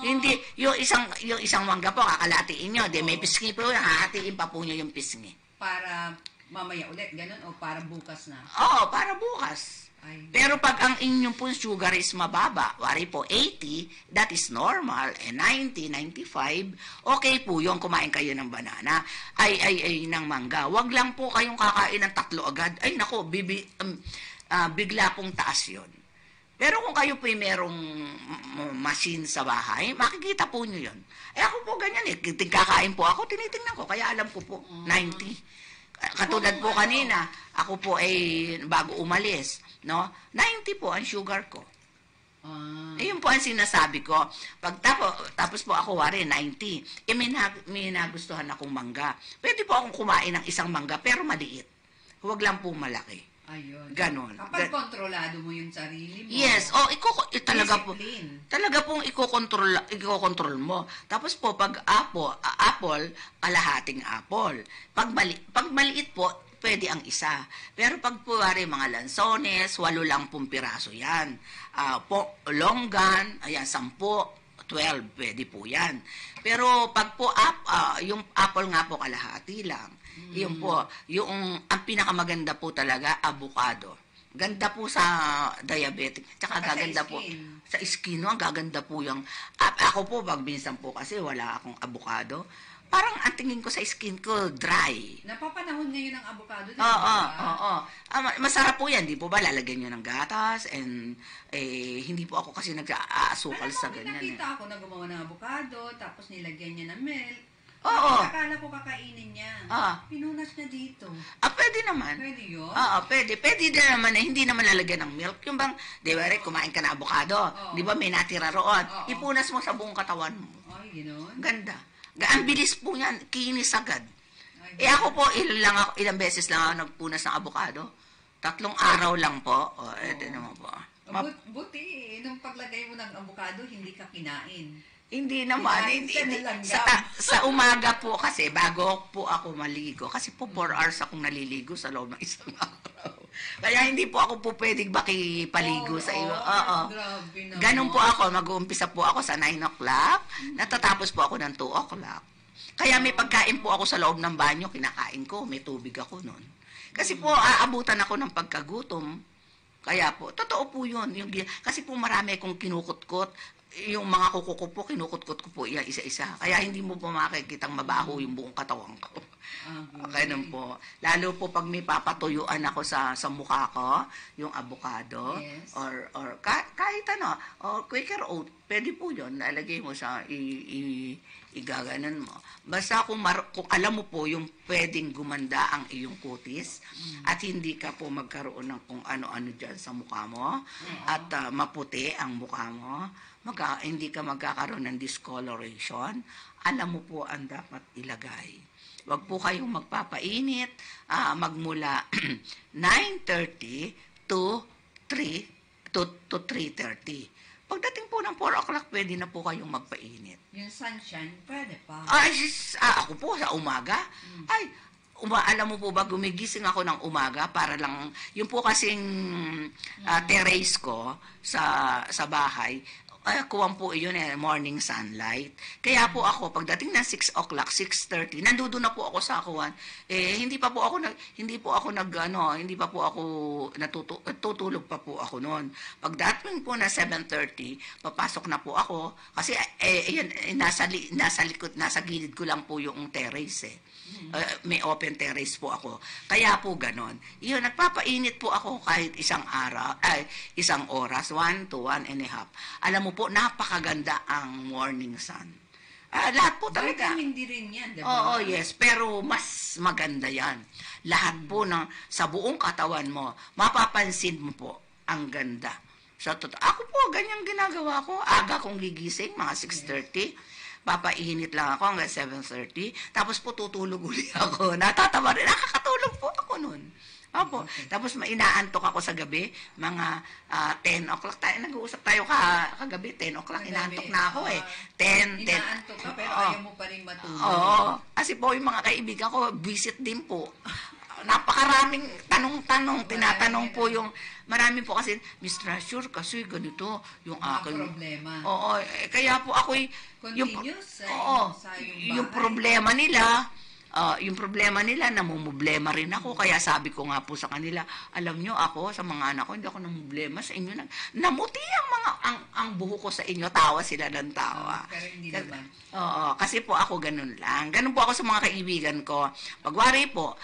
Speaker 3: Hindi, yung isang mangga po, kakalatiin nyo. May pisngi po, hahatiin pa po nyo yung pisngi.
Speaker 4: Para mamaya ulit, ganun? O para bukas na?
Speaker 3: Oo, para bukas.
Speaker 4: Ay.
Speaker 3: Pero pag ang inyong po sugar is mababa, wari po 80, that is normal, 90, 95, okay po yung kumain kayo ng banana, ng mangga. Wag lang po kayong kakain ng 3 agad. Ay nako, bigla pong taas yun. Pero kung kayo po merong machine sa bahay, makikita po nyo yun. Ako po ganyan kakain po ako, tinitingnan ko, kaya alam ko po, 90. Katulad po kanina, ako po bago umalis, no? 90 po ang sugar ko. Yun po ang sinasabi ko. Tapos po ako, 90. May nagustuhan akong mangga. Pwede po akong kumain ng 1 mangga, pero maliit. Huwag lang po malaki.
Speaker 4: Ayun.
Speaker 3: Ganon.
Speaker 4: Kapag kontrolado mo yung sarili mo.
Speaker 3: Yes, talaga pong ikokontrol mo. Tapos po pag apple, kalahating apple. Pag maliit po, pwede ang 1. Pero pag po mga lansones, 8 lang pong piraso yan. Longgan, 10, 12, pwede po yan. Pero pag po yung apple nga po kalahati lang. Yun po, ang pinakamaganda po talaga, avocado. Ganda po sa diabetic. Tsaka gaganda po sa skin, ang gaganda po yung, ako po, pag minsan po kasi wala akong avocado, parang ang tingin ko sa skin ko, dry.
Speaker 4: Napapanahon ngayon ng avocado.
Speaker 3: Oo. Masarap po yan, di po ba? Lalagyan nyo ng gatas and hindi po ako kasi nag-aasukal sa ganyan.
Speaker 4: Nakita ako na gumawa ng avocado, tapos nilagyan niya ng milk.
Speaker 3: Oo.
Speaker 4: Akala ko kakainin niya. Pinunas niya dito.
Speaker 3: Pwede naman.
Speaker 4: Pwede yun?
Speaker 3: Pwede. Pwede din naman hindi naman lalagyan ng milk. Yung bang, di ba, kumain ka na avocado. Di ba, may natira roon. Ipunas mo sa buong katawan mo.
Speaker 4: Ay, gano'n?
Speaker 3: Ganda. Ang bilis po yan. Kinis agad. Ako po, ilang beses lang ako nagpunas ng avocado. 3 araw lang po. Eto naman po.
Speaker 4: Buti, nung paglagay mo ng ng avocado, hindi ka kinain.
Speaker 3: Hindi naman.
Speaker 4: Kinain
Speaker 3: Hindi,
Speaker 4: sa
Speaker 3: hindi.
Speaker 4: nalanggam.
Speaker 3: Sa umaga po kasi, bago po ako maligo, kasi po 4 hours akong naliligo sa loob ng isang araw. Kaya hindi po ako po pwedeng makipaligo sa iyo. Oo.
Speaker 4: Grabe naman.
Speaker 3: Ganun po ako. Mag-uumpisa po ako sa 9 o'clock. Natatapos po ako ng 2 o'clock. Kaya may pagkain po ako sa loob ng banyo, kinakain ko. May tubig ako nun. Kasi po, aabutan ako ng pagkagutom. Kaya po, totoo po yun. Kasi po marami akong kinukutkot. Yung mga kuko ko po, kinukutkot ko po isa-isa. Kaya hindi mo po makikitang mabaho yung buong katawan ko. Ganun po. Lalo po pag may papatuyuan ako sa mukha ko, yung avocado,
Speaker 4: Yes.
Speaker 3: or kahit ano, or Quaker oat, pwede po yun. Nalagay mo sa igaganan mo. Basta kung alam mo po yung pwedeng gumanda ang iyong kutis at hindi ka po magkaroon ng kung ano-ano dyan sa mukha mo at maputi ang mukha mo, hindi ka magkakaroon ng discoloration, alam mo po ang dapat ilagay. Huwag po kayong magpapainit magmula 9:30 to 3:30. Pagdating po ng 4 o'clock, pwede na po kayong magpainit.
Speaker 4: Yung sunshine, pwede pa.
Speaker 3: Ako po sa umaga, alam mo po ba, gumigising ako ng umaga para lang, yung po kasing terrace ko sa bahay, kuwang po yun morning sunlight. Kaya po ako, pagdating ng 6 o'clock, 6:30, nandoon na po ako sa kuwan. Hindi pa po ako natutulog pa po ako noon. Pagdating po na 7:30, papasok na po ako. Kasi, nasa gilid ko lang po yung terrace may open terrace po ako. Kaya po ganon. Yun, nagpapainit po ako kahit isang oras, 1 to 1.5. Alam mo po, napakaganda ang morning sun. Lahat po talaga.
Speaker 4: Vitamin D rin yan, diba?
Speaker 3: Oo, yes. Pero mas maganda yan. Lahat po sa buong katawan mo, mapapansin mo po ang ganda. Ako po, ganyang ginagawa ko. Aga kong gigising, mga 6:30. Papainit lang ako hanggang 7:30. Tapos po tutulog uli ako. Natatawa rin. Nakakatulog po ako nun. Opo. Okay. Tapos inaantok ako sa gabi. Mga 10 o'clock tayo. Nag-uusap tayo kagabi. 10 o'clock. Inaantok na ako 10.
Speaker 4: Inaantok ka pero ayaw mo pa rin matulog.
Speaker 3: Oo. Kasi po yung mga kaibigan ko, visit din po. Napakaraming tanong-tanong. Tinatanong po yung marami po kasi, Miss Treasure, kasi ganito yung akin.
Speaker 4: Problema.
Speaker 3: Oo, kaya po ako'y
Speaker 4: continuous
Speaker 3: yung problema nila, namumblema rin ako. Kaya sabi ko nga po sa kanila, alam nyo ako, sa mga anak ko, hindi ako namumblema sa inyo. Namuti ang buho ko sa inyo, tawa sila ng tawa.
Speaker 4: Pero hindi naman.
Speaker 3: Oo, kasi po ako ganun lang. Ganun po ako sa mga kaibigan ko. Pagwari po,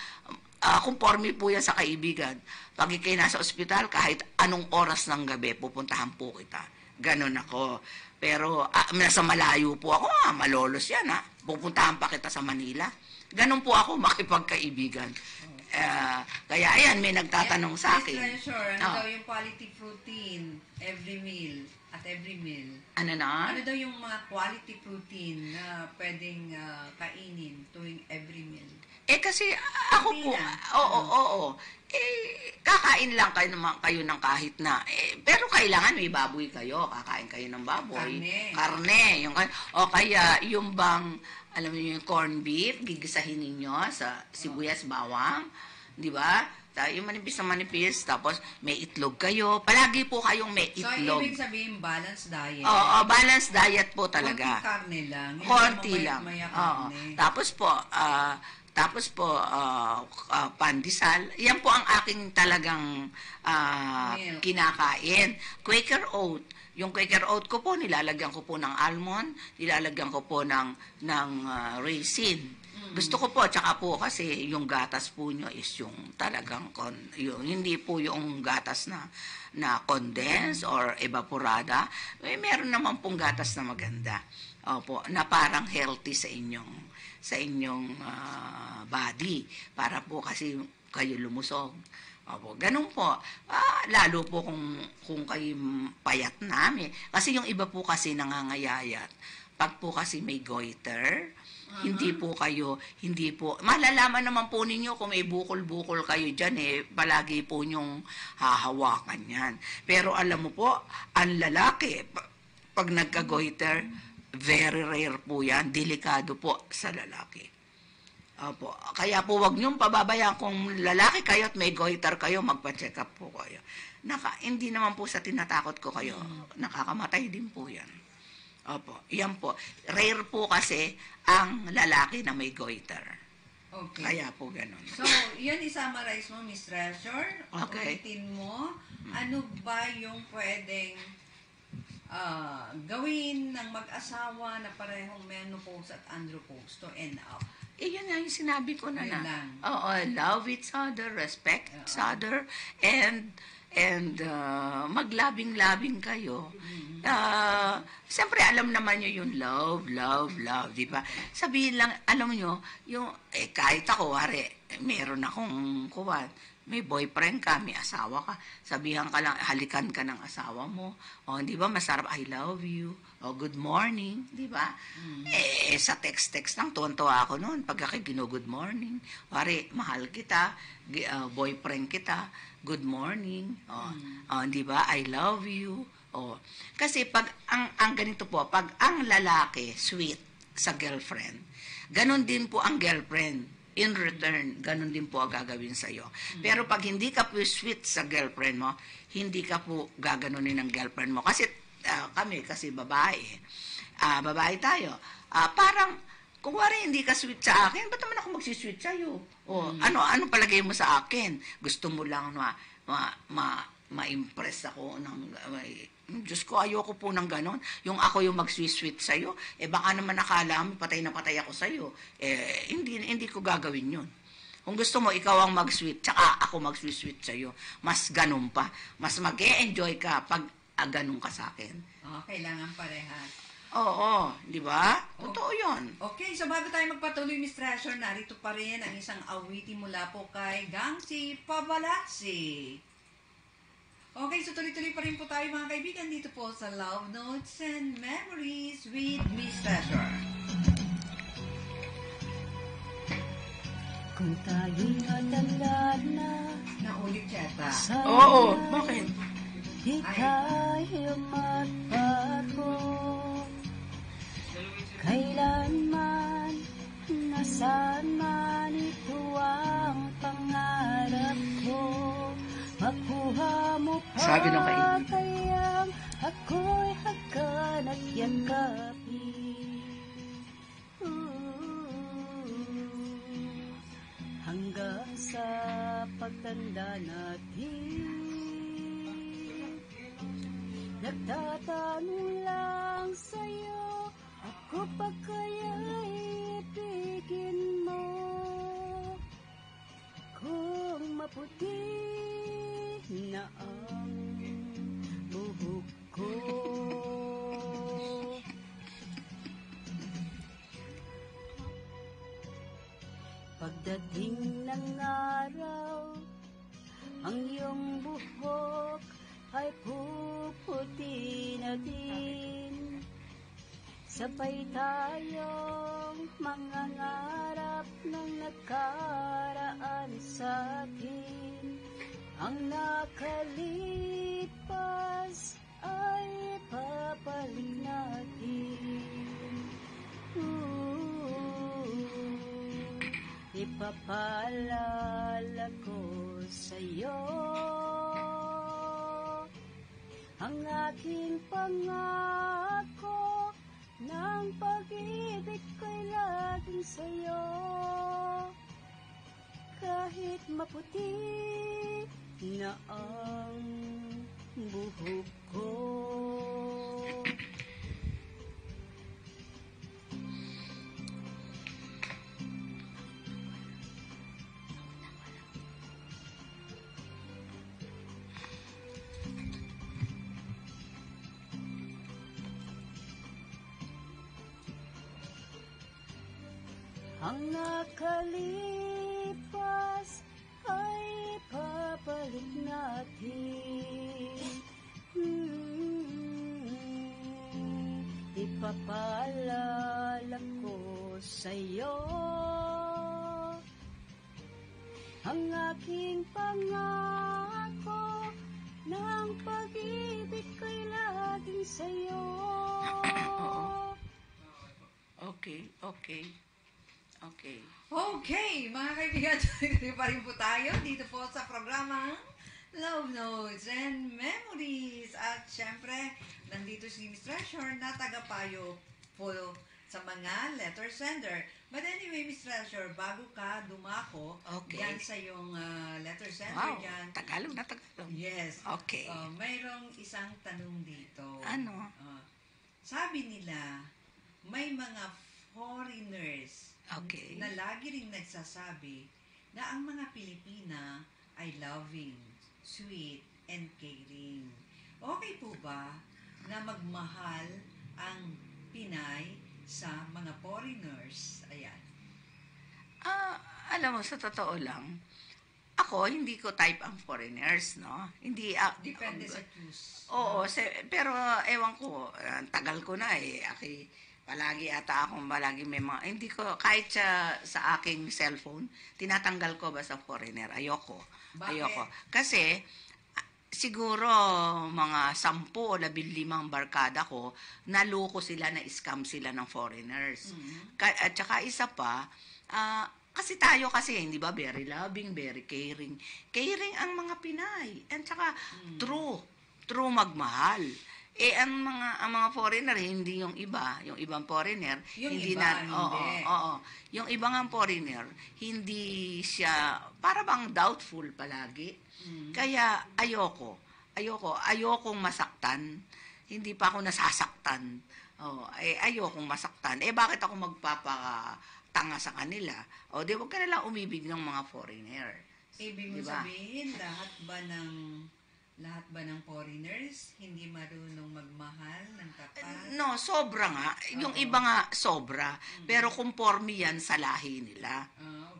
Speaker 3: conforme po yan sa kaibigan. Pag ikay nasa ospital, kahit anong oras ng gabi, pupuntahan po kita. Ganon ako. Pero nasa malayo po ako, malolos yan pupuntahan pa kita sa Manila. Ganon po ako makipagkaibigan. Kaya ayan, may nagtatanong sa akin.
Speaker 4: Treasure, ano daw yung quality protein every meal? At every meal.
Speaker 3: Ano na?
Speaker 4: Ano daw yung mga quality protein na pwedeng kainin tuwing every meal?
Speaker 3: Kasi ako po, oo. Kakain lang kayo ng kahit na. Pero kailangan may baboy kayo. Kakain kayo ng baboy. Karne. O kaya yung bang, alam niyo yung corned beef, gigisahin ninyo sa sibuyas, bawang. Di ba? Yung manipis, tapos may itlog kayo. Palagi po kayong may itlog.
Speaker 4: So, ibig sabihin, balanced diet.
Speaker 3: Oo, balanced diet po talaga.
Speaker 4: Konti karne lang.
Speaker 3: Konti lang.
Speaker 4: Oo.
Speaker 3: Tapos po, pandesal. Yan po ang aking talagang kinakain. Quaker oat. Yung Quaker oat ko po, nilalagyan ko po ng almond, nilalagyan ko po ng raisin. Gusto ko po, tsaka po kasi yung gatas po nyo is yung talagang, hindi po yung gatas na condensed or evaporada. Meron naman pong gatas na maganda. Opo, na parang healthy sa inyong body. Para po kasi kayo lumusog. Opo, ganun po. Lalo po kung kayo payat namin. Kasi yung iba po kasi nangangayayat. Pag po kasi may goiter, hindi po, malalaman naman po ninyo kung may bukol-bukol kayo dyan palagi po nyong hahawakan yan. Pero alam mo po, ang lalaki, pag nagka-goiter, very rare po yan. Delikado po sa lalaki. Opo. Kaya po wag niyong pababayaan kung lalaki kayo at may goiter kayo, magpa-check up po kayo. Hindi naman po sa tinatakot ko kayo. Nakakamatay din po yan. Opo. Yan po. Rare po kasi ang lalaki na may goiter.
Speaker 4: Okay.
Speaker 3: Kaya po ganun.
Speaker 4: So, yan i-summarize mo, Miss Treasure.
Speaker 3: Okay.
Speaker 4: Ulitin mo, ano ba yung pwedeng gawin ng mag-asawa na parehong menopause at andropause to end up?
Speaker 3: Yun nga yung sinabi ko na
Speaker 4: Yun
Speaker 3: na.
Speaker 4: lang.
Speaker 3: Oo, love each other, respect each other, and maglabing-labing kayo. Siyempre, alam naman nyo yung love, di ba? Sabihin lang, alam nyo, yung, kahit ako, meron akong kuwan, may boyfriend ka, may asawa ka, sabihan ka lang, halikan ka ng asawa mo, o, di ba, masarap, I love you, o, good morning, di ba? Sa text lang, tuwan-tuwa ako noon, pagka good morning, mahal kita, boyfriend kita, good morning, di ba, I love you, kasi pag, ang ganito po, pag ang lalaki, sweet, sa girlfriend, ganon din po ang girlfriend, in return, ganun din po ang gagawin sa'yo. Pero pag hindi ka po sweet sa girlfriend mo, hindi ka po gaganunin ng girlfriend mo. Kasi kasi babae. Babae tayo. Parang, kung hindi ka sweet sa akin, ba't naman ako magsisweet sa'yo? Ano palagay mo sa akin? Gusto mo lang ma-impress ako ng... Diyos ko, ayoko po ng ganon. Yung ako yung mag-sweet sa'yo, baka naman nakala mo, patay na patay ako sa'yo. Hindi ko gagawin yun. Kung gusto mo, ikaw ang mag-sweet, tsaka ako mag-sweet sa'yo. Mas ganon pa. Mas mag-e-enjoy ka pag ganon ka sa akin.
Speaker 4: Kailangan parehas.
Speaker 3: Oo, di ba? Totoo yun.
Speaker 4: Okay, so bago tayo magpatuloy, Miss Treasure, narito pa rin ang isang awiti mula po kay Gangsi Pabalasi. Okay, so tuloy-tuloy pa rin po tayo mga kaibigan dito po sa Love Notes and Memories with Miss Treasure.
Speaker 5: Kung tayo'y matandaan na
Speaker 4: Naulit yata.
Speaker 3: Oo, bakit?
Speaker 5: Ika'y magbago. Kailanman, nasaan man, ito ang pangarap ko. Makuha mo pa
Speaker 3: Sabi nung kaibigan.
Speaker 5: kayang ako'y hagan at yakapin. Hanggang sa pagtanda natin, nagtatanong lang sa'yo, ako pa kaya'y ibigin mo? Kung maputi na ang buhok ko, pagdating ng araw, ang iyong buhok ay puputi na din. Sabay tayong mangangarap ng nakaraan sa atin. Ang nakalipas ay papalik natin. Ipapaalala ko sa'yo ang aking pangako, ng pag-ibig ko'y laging sa'yo. Kahit maputi na ang buhok ko. Ang nakalipas ay papalik natin. Ipapaalala ko sa'yo ang aking pangako, ng pag-ibig ko'y laging sa'yo.
Speaker 3: Okay. Okay.
Speaker 4: Okay, mga kaibigan, tuloy pa rin po tayo dito po sa programang Love Notes and Memories. At syempre, nandito si Miss Treasure na tagapayo po sa mga letter sender. But anyway, Miss Treasure, bago ka dumako yan sa yung letter sender dyan.
Speaker 3: Tagalog na Tagalog.
Speaker 4: Yes.
Speaker 3: Okay.
Speaker 4: Mayroong isang tanong dito.
Speaker 3: Ano?
Speaker 4: Sabi nila, may mga foreigners na lagi rin nagsasabi na ang mga Pilipina ay loving, sweet, and caring. Okay po ba na magmahal ang Pinay sa mga foreigners? Ayan.
Speaker 3: Alam mo, sa totoo lang, ako, hindi ko type ang foreigners, no? Hindi,
Speaker 4: Depende sa choose.
Speaker 3: Oo, pero ewan ko, tagal ko na palagi ata akong may mga, hindi ko, kahit sa aking cellphone, tinatanggal ko basta foreigner. Ayoko.
Speaker 4: Bakit?
Speaker 3: Ayoko. Kasi, siguro mga 10 o 15 barkada ko, naloko sila, na-scam sila ng foreigners. At saka isa pa, kasi tayo hindi ba, very loving, very caring. Caring ang mga Pinay. At saka, true magmahal. Ang mga foreigner, hindi yung ibang foreigner, hindi. Yung ibang foreigner, hindi siya, para bang doubtful palagi. Kaya ayokong masaktan. Hindi pa ako nasasaktan. Ayokong masaktan. Bakit ako magpapatanga sa kanila? Di wag ka nalang umibig ng mga foreigner.
Speaker 4: Ibig mo sabihin, lahat ba ng foreigners hindi marunong magmahal ng tapat?
Speaker 3: No, sobra nga. Yung iba nga sobra. Pero conforme yan sa lahi nila.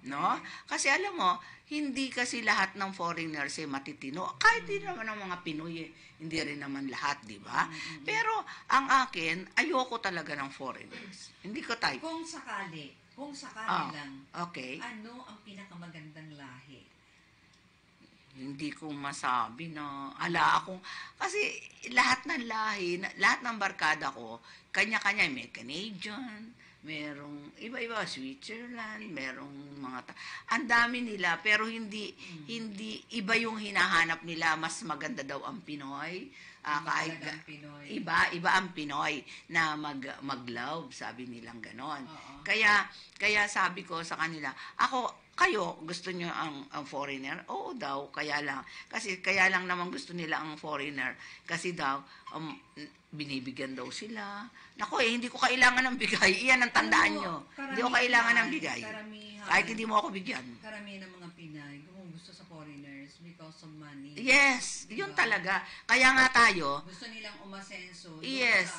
Speaker 3: No? Kasi alam mo, hindi kasi lahat ng foreigners matitino. Kahit din naman ng mga Pinoy, hindi rin naman lahat, di ba? Pero ang akin, ayoko talaga ng foreigners. Hindi ko type.
Speaker 4: Kung sakali lang, ano ang pinakamagandang lahi?
Speaker 3: Hindi ko masabi na kasi lahat ng lahi, lahat ng barkada ko, kanya-kanya, may Canadian, merong iba-iba, Switzerland, merong ang dami nila, pero hindi iba yung hinahanap nila, mas maganda daw ang Pinoy. Kahit iba ang Pinoy na mag-love, sabi nilang ganon. Kaya sabi ko sa kanila, kayo, gusto nyo ang foreigner? Oo daw, kaya lang naman gusto nila ang foreigner. Kasi daw, binibigyan daw sila. Hindi ko kailangan ng bigay. Iyan ang tandaan nyo. Hindi ko kailangan ng bigay. Kahit hindi mo ako bigyan.
Speaker 4: Karamihan ng mga Pinay, kung gusto sa foreigners, because of money.
Speaker 3: Yes, yun talaga. Kaya nga tayo.
Speaker 4: Gusto nilang umasenso.
Speaker 3: Yes.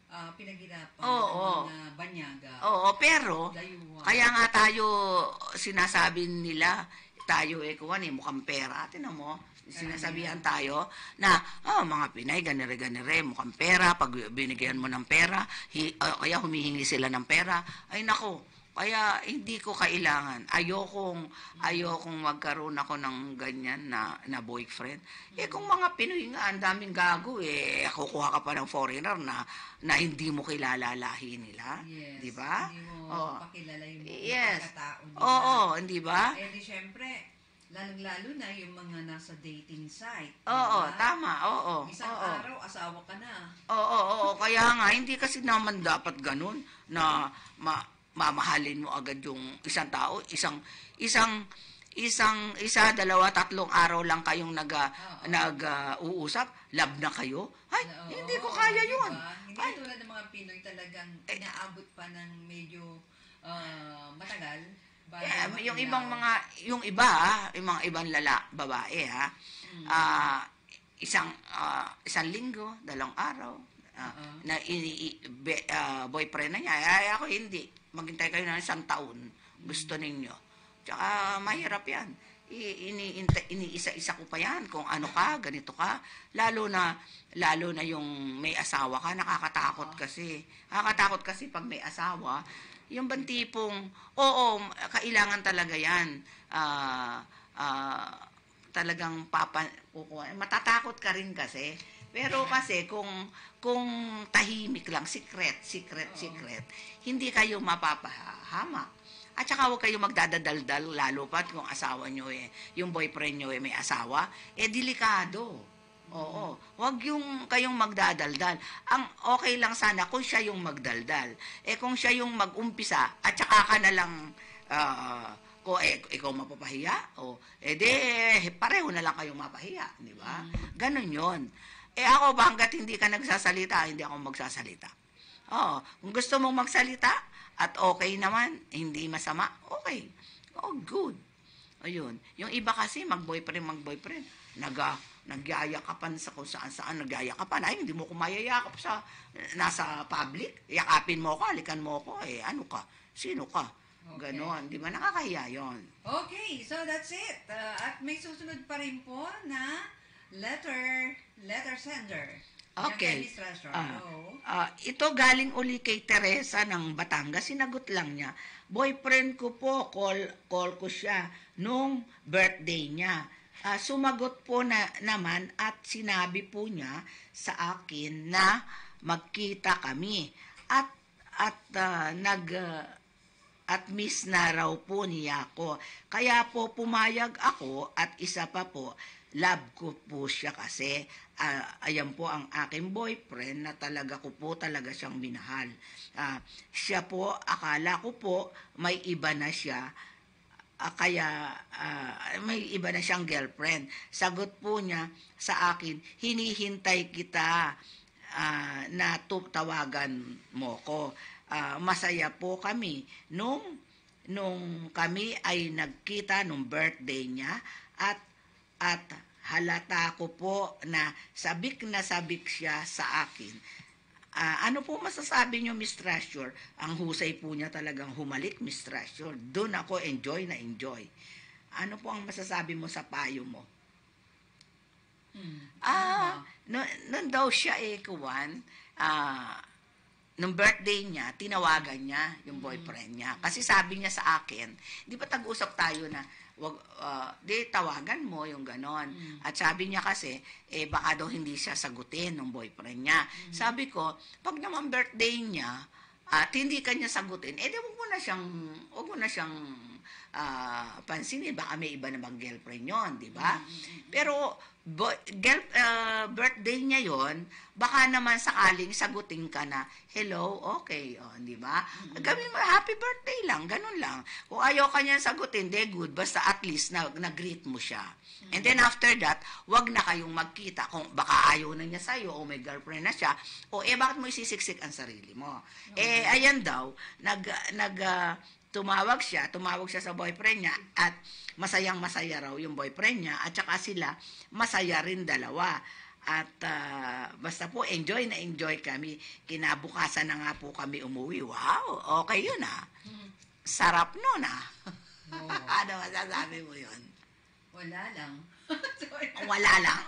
Speaker 4: Pinaghirapan
Speaker 3: ng
Speaker 4: mga banyaga.
Speaker 3: Pero,
Speaker 4: dayuhan.
Speaker 3: Kaya nga tayo, sinasabi nila, tayo mukhang pera. Tinan mo, sinasabihan tayo na, mga Pinay, ganire, mukhang pera, pag binigyan mo ng pera, kaya humihingi sila ng pera. Ay nako, kaya hindi ko kailangan. Ayokong magkaroon ako ng ganyan na boyfriend. Kung mga Pinoy nga, ang daming gago, kukuha ka pa ng foreigner na hindi mo kilala lahi nila.
Speaker 4: Yes.
Speaker 3: Di ba?
Speaker 4: Hindi mo pakilala yung pagkatao nila.
Speaker 3: Oo, hindi ba?
Speaker 4: Di syempre, lalong-lalo na yung mga nasa dating site.
Speaker 3: Oo, tama,
Speaker 4: Isang araw, asawa ka na.
Speaker 3: Oo, kaya nga, hindi kasi naman dapat ganun na mamahalin mo agad yung isang tao, dalawa, 3 araw lang kayong nag-uusap, love na kayo. Hindi ko kaya yun.
Speaker 4: Diba? Hindi tulad ng mga Pinoy talagang inaabot pa ng medyo matagal.
Speaker 3: Yung ibang babae isang linggo, 2 araw na boyfriend na niya. Ako hindi. Maghintay kayo ng 1 taon. Gusto ninyo. Tsaka mahirap yan. Iniisa-isa ko pa yan kung ano ka, ganito ka. Lalo na yung may asawa ka, nakakatakot kasi. Nakakatakot kasi pag may asawa, yung bang tipong, kailangan talaga yan. Talagang matatakot ka rin kasi Pero kasi kung tahimik lang, secret, hindi kayo mapapahamak. At saka huwag kayo magdadaldal, lalo pat kung asawa nyo yung boyfriend nyo may asawa, delikado. Oo. Huwag yung kayong magdadaldal. Ang okay lang sana kung siya yung magdaldal. Kung siya yung mag-umpisa, at saka ka na lang, kung ikaw mapapahiya, pareho na lang kayong mapahiya. Di ba? Ganon yun. Ako ba, hanggat hindi ka nagsasalita, hindi ako magsasalita. Oo. Kung gusto mong magsalita, at okay naman, hindi masama, okay. Good. Ayun. Yung iba kasi, mag-boyfriend, nagyayakapan sa kung saan nagyayakapan. Ay, hindi mo ko mayayakap sa, nasa public. Yakapin mo ko, halikan mo ko. Ano ka? Sino ka?
Speaker 4: Okay.
Speaker 3: Ganon. Di ba nakakahiya yun?
Speaker 4: Okay, so that's it. At may susunod pa rin po na letter sender.
Speaker 3: Okay.
Speaker 4: Miss Rastro.
Speaker 3: Ito galing uli kay Teresa ng Batangas. Sinagot lang niya. Boyfriend ko po, call ko siya nung birthday niya. Sumagot po naman at sinabi po niya sa akin na magkita kami. At miss na raw po niya ako. Kaya po pumayag ako at isa pa po, love ko po siya kasi ayan po ang aking boyfriend na talaga siyang minahal. Siya po, akala ko po may iba na siya, kaya may iba na siyang girlfriend. Sagot po niya sa akin, hinihintay kita na tawagan mo ko. Masaya po kami nung kami ay nagkita nung birthday niya at halata ko po na sabik siya sa akin. Ano po masasabi niyo, Miss Treasure? Ang husay po niya talagang humalik, Miss Treasure. Doon ako enjoy. Ano po ang masasabi mo sa payo mo? Noon daw siya nung birthday niya, tinawagan niya yung boyfriend niya. Kasi sabi niya sa akin, di ba tag-usap tayo na, tawagan mo yung ganon. At sabi niya kasi, baka daw hindi siya sagutin ng boyfriend niya. Sabi ko, pag naman birthday niya, at hindi kanya sagutin, huwag mo na siyang pansinin, baka may iba namang girlfriend yon, di ba? Pero, birthday niya yon, baka naman sakaling sagutin ka na, hello, okay, di ba? Gawin mo, happy birthday lang, ganun lang. Kung ayaw ka niya sagutin, good, basta at least nag-greet mo siya. And then after that, wag na kayong magkita. Kung baka ayaw na niya sa'yo, o may girlfriend na siya, bakit mo isisiksik ang sarili mo? Ayan daw, tumawag siya sa boyfriend niya at masayang-masaya raw yung boyfriend niya at saka sila masaya rin dalawa. At basta po enjoy kami. Kinabukasan na nga po kami umuwi. Wow, okay yun Sarap nun Ano masasabi mo yun?
Speaker 4: Wala lang.
Speaker 3: Wala lang.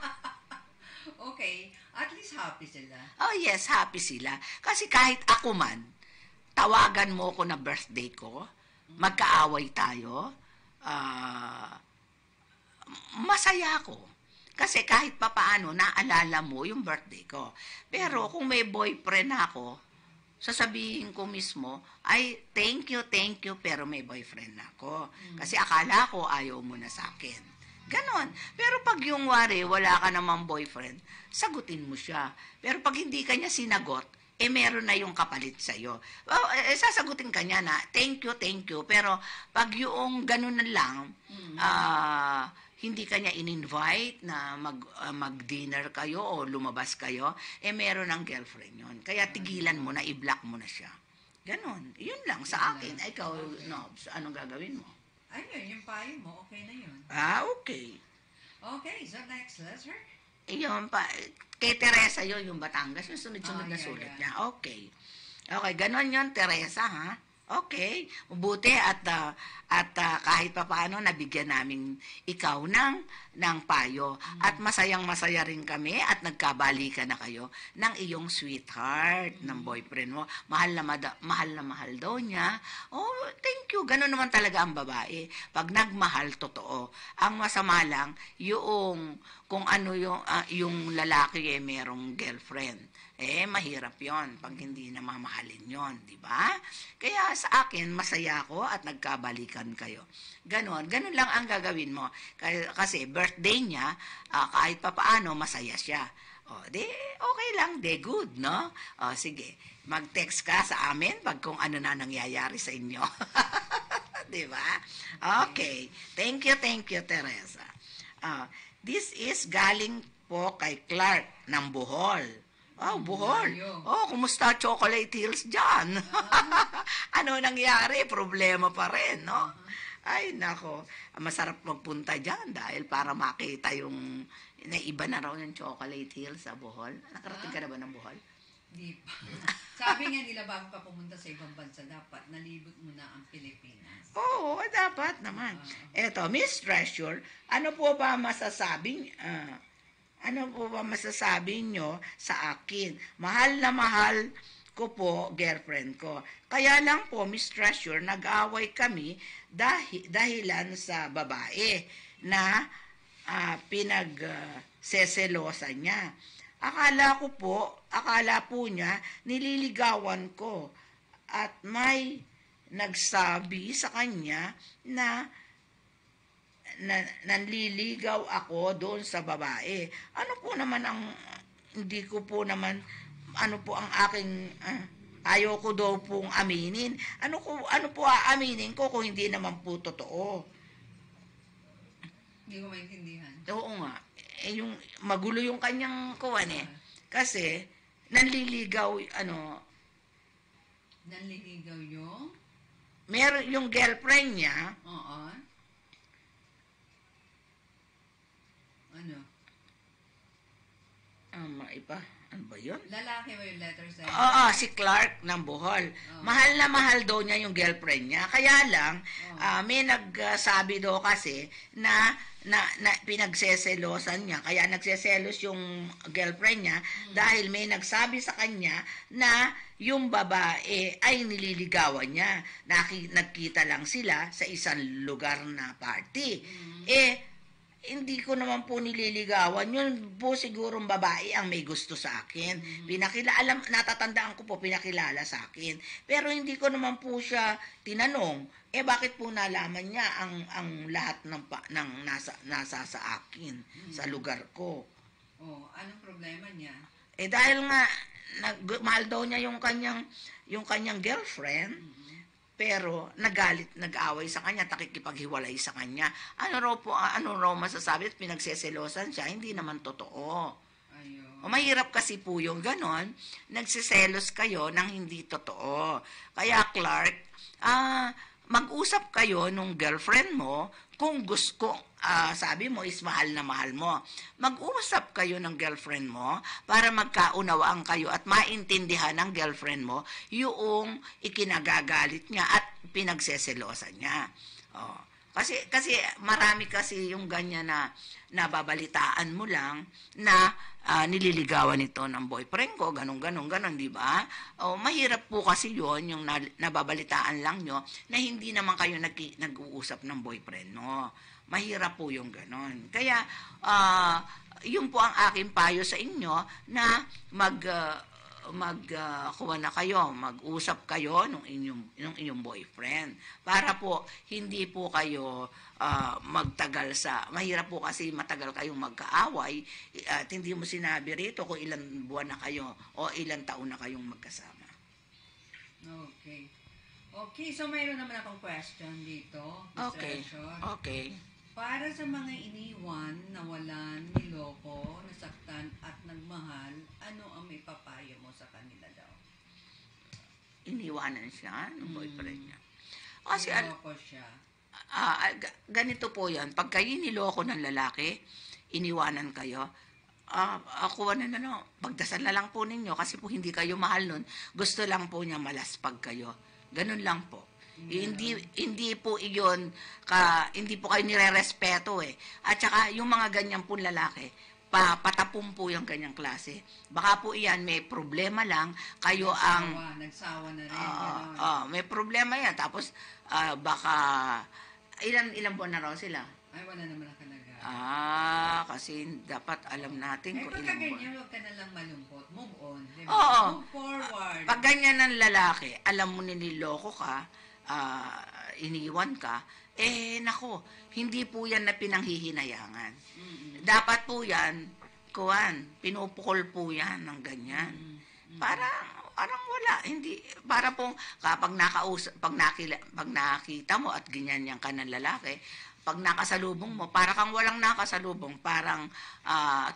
Speaker 4: Okay, at least happy sila.
Speaker 3: Oh yes, happy sila. Kasi kahit ako man, tawagan mo ko na birthday ko, magkaaway tayo, masaya ako. Kasi kahit papaano, naalala mo yung birthday ko. Pero kung may boyfriend ako, sasabihin ko mismo, ay, thank you, pero may boyfriend na ako. Kasi akala ko ayaw mo na sa akin. Ganon. Pero pag yung wala ka namang boyfriend, sagutin mo siya. Pero pag hindi ka niya sinagot, meron na yung kapalit sa'yo. Sasagutin ka niya na, thank you, pero pag yung ganun na lang, hindi ka niya in-invite na mag-dinner kayo o lumabas kayo, meron ng girlfriend yon. Kaya tigilan mo na, i-block mo na siya. Ganon. Yun lang sa akin. Ikaw, Nobs, anong gagawin mo?
Speaker 4: Ayun, yung payo mo, okay na yun.
Speaker 3: Okay.
Speaker 4: Okay, so next letter?
Speaker 3: Yun pa. Kay Teresa yun, yung Batangas, yung sunod-sunod na sulit niya. Okay. Okay, ganon yun, Teresa, ha? Okay, mabuti at kahit pa paano nabigyan namin ikaw ng ng payo. At masayang-masaya rin kami at nagkabalikan na kayo ng iyong sweetheart, ng boyfriend mo. Mahal na mahal daw niya. Oh, thank you. Ganun naman talaga ang babae. Pag nagmahal, totoo. Ang masama lang, kung ano yung lalaki merong girlfriend. Mahirap yon pag hindi na mamahalin yon, di ba? Kaya sa akin, masaya ako at nagkabalikan kayo. Ganon lang ang gagawin mo. Kasi birthday niya, kahit papaano, masaya siya. Okay lang, good, no? Sige, mag-text ka sa amin pag kung ano na nangyayari sa inyo. Di ba? Okay. Thank you, Teresa. This is galing po kay Clark ng Bohol. Bohol. Kumusta Chocolate Hills dyan? Ano nangyari? Problema pa rin, no? Ay, nako. Masarap magpunta dyan dahil para makita yung naiba na raw yung Chocolate Hills sa Bohol. Nakarating ka na ba ng Bohol?
Speaker 4: Di pa. Sabi nga nila, bago ka pumunta sa ibang bansa, dapat nalibot mo na ang Pilipinas.
Speaker 3: Oo, dapat naman. Eto, Miss Treasure, ano po ba masasabi nyo sa akin? Mahal na mahal ko po girlfriend ko. Kaya lang po, Miss Treasure, nag-away kami dahilan sa babae na pinagseselosan niya. Akala po niya nililigawan ko at may nagsabi sa kanya na nanliligaw ako doon sa babae. Ano po naman hindi ko po naman, ano po ang aking, ayaw ko daw pong aminin. Ano po aaminin ko kung hindi naman po totoo?
Speaker 4: Hindi ko maintindihan.
Speaker 3: Oo nga. Yung magulo yung kanyang kuwan Kasi, nanliligaw
Speaker 4: yung?
Speaker 3: Meron yung girlfriend niya.
Speaker 4: Oo. Ano?
Speaker 3: Ano ba yun?
Speaker 4: Lalaki ba yung letter sa
Speaker 3: Si Clark ng Bohol. Mahal na mahal daw niya yung girlfriend niya. Kaya lang, may nagsabi daw kasi na pinagseselosan niya. Kaya nagseselos yung girlfriend niya dahil may nagsabi sa kanya na yung babae ay nililigawan niya. Nagkita lang sila sa isang lugar na party. Hindi ko naman po nililigawan. Yun po sigurong babae ang may gusto sa akin. Natatandaan ko po, pinakilala sa akin. Pero hindi ko naman po siya tinanong, bakit po nalaman niya ang lahat ng nasa sa akin, sa lugar ko?
Speaker 4: Anong problema niya?
Speaker 3: Dahil nga, mahal daw niya yung kanyang girlfriend, pero nag-away sa kanya, nakikipaghiwalay sa kanya. Ano raw masasabi at pinagseselosan siya, hindi naman totoo. Mahirap kasi po yung ganon, nagsiselos kayo ng hindi totoo. Kaya Clark, mag-usap kayo nung girlfriend mo kung sabi mo is mahal na mahal mo. Mag-usap kayo ng girlfriend mo para magkaunawaan kayo at maintindihan ng girlfriend mo yung ikinagagalit niya at pinagseselosan niya. Kasi marami kasi yung ganyan na nababalitaan mo lang na nililigawan ito ng boyfriend ko, ganon, di ba? Mahirap po kasi yon yung nababalitaan lang nyo na hindi naman kayo nag-uusap ng boyfriend mo. Mahirap po yung ganon. Kaya, yun po ang aking payo sa inyo na mag-usap kayo nung inyong boyfriend para po hindi po kayo magtagal mahirap po kasi matagal kayong magkaaway at hindi mo sinabi rito kung ilang buwan na kayo o ilang taon na kayong magkasama.
Speaker 4: Okay, so mayroon naman akong question dito.
Speaker 3: Okay.
Speaker 4: Para sa mga iniwan, nawalan, niloko, nasaktan at nagmahal, ano ang may papayo mo sa kanila daw?
Speaker 3: Iniwanan siya ng boyfriend niya.
Speaker 4: Kasi niloko siya.
Speaker 3: Ganito po yan. Pag kayo niloko ng lalaki, iniwanan kayo, pagdasal na lang po ninyo kasi po hindi kayo mahal nun. Gusto lang po niya malaspag kayo. Ganun lang po. Hindi po iyon hindi po kayo nirerespeto eh. At saka yung mga ganyan po lalaki, patapon po yung ganyang klase. Baka po iyan may problema lang, kayo ang
Speaker 4: Nagsawa na rin.
Speaker 3: may problema yan. Tapos baka ilang buwan na raw sila.
Speaker 4: Ay, wala naman ang kalaga.
Speaker 3: Kasi dapat alam natin kung
Speaker 4: pagka
Speaker 3: ilang buwan.
Speaker 4: ganyan, huwag ka na lang malungkot. Move on. Diba?
Speaker 3: Oo.
Speaker 4: Move forward.
Speaker 3: Pag ganyan ng lalaki, alam mo niloloko ka, iniwan ka, nako, hindi po yan na pinanghihinayangan. Dapat po yan, pinupukol po yan ng ganyan. Parang wala, hindi, para pong kapag pag nakita mo at ganyan yan ka ng lalaki, pag nakasalubong mo, para kang walang nakasalubong, parang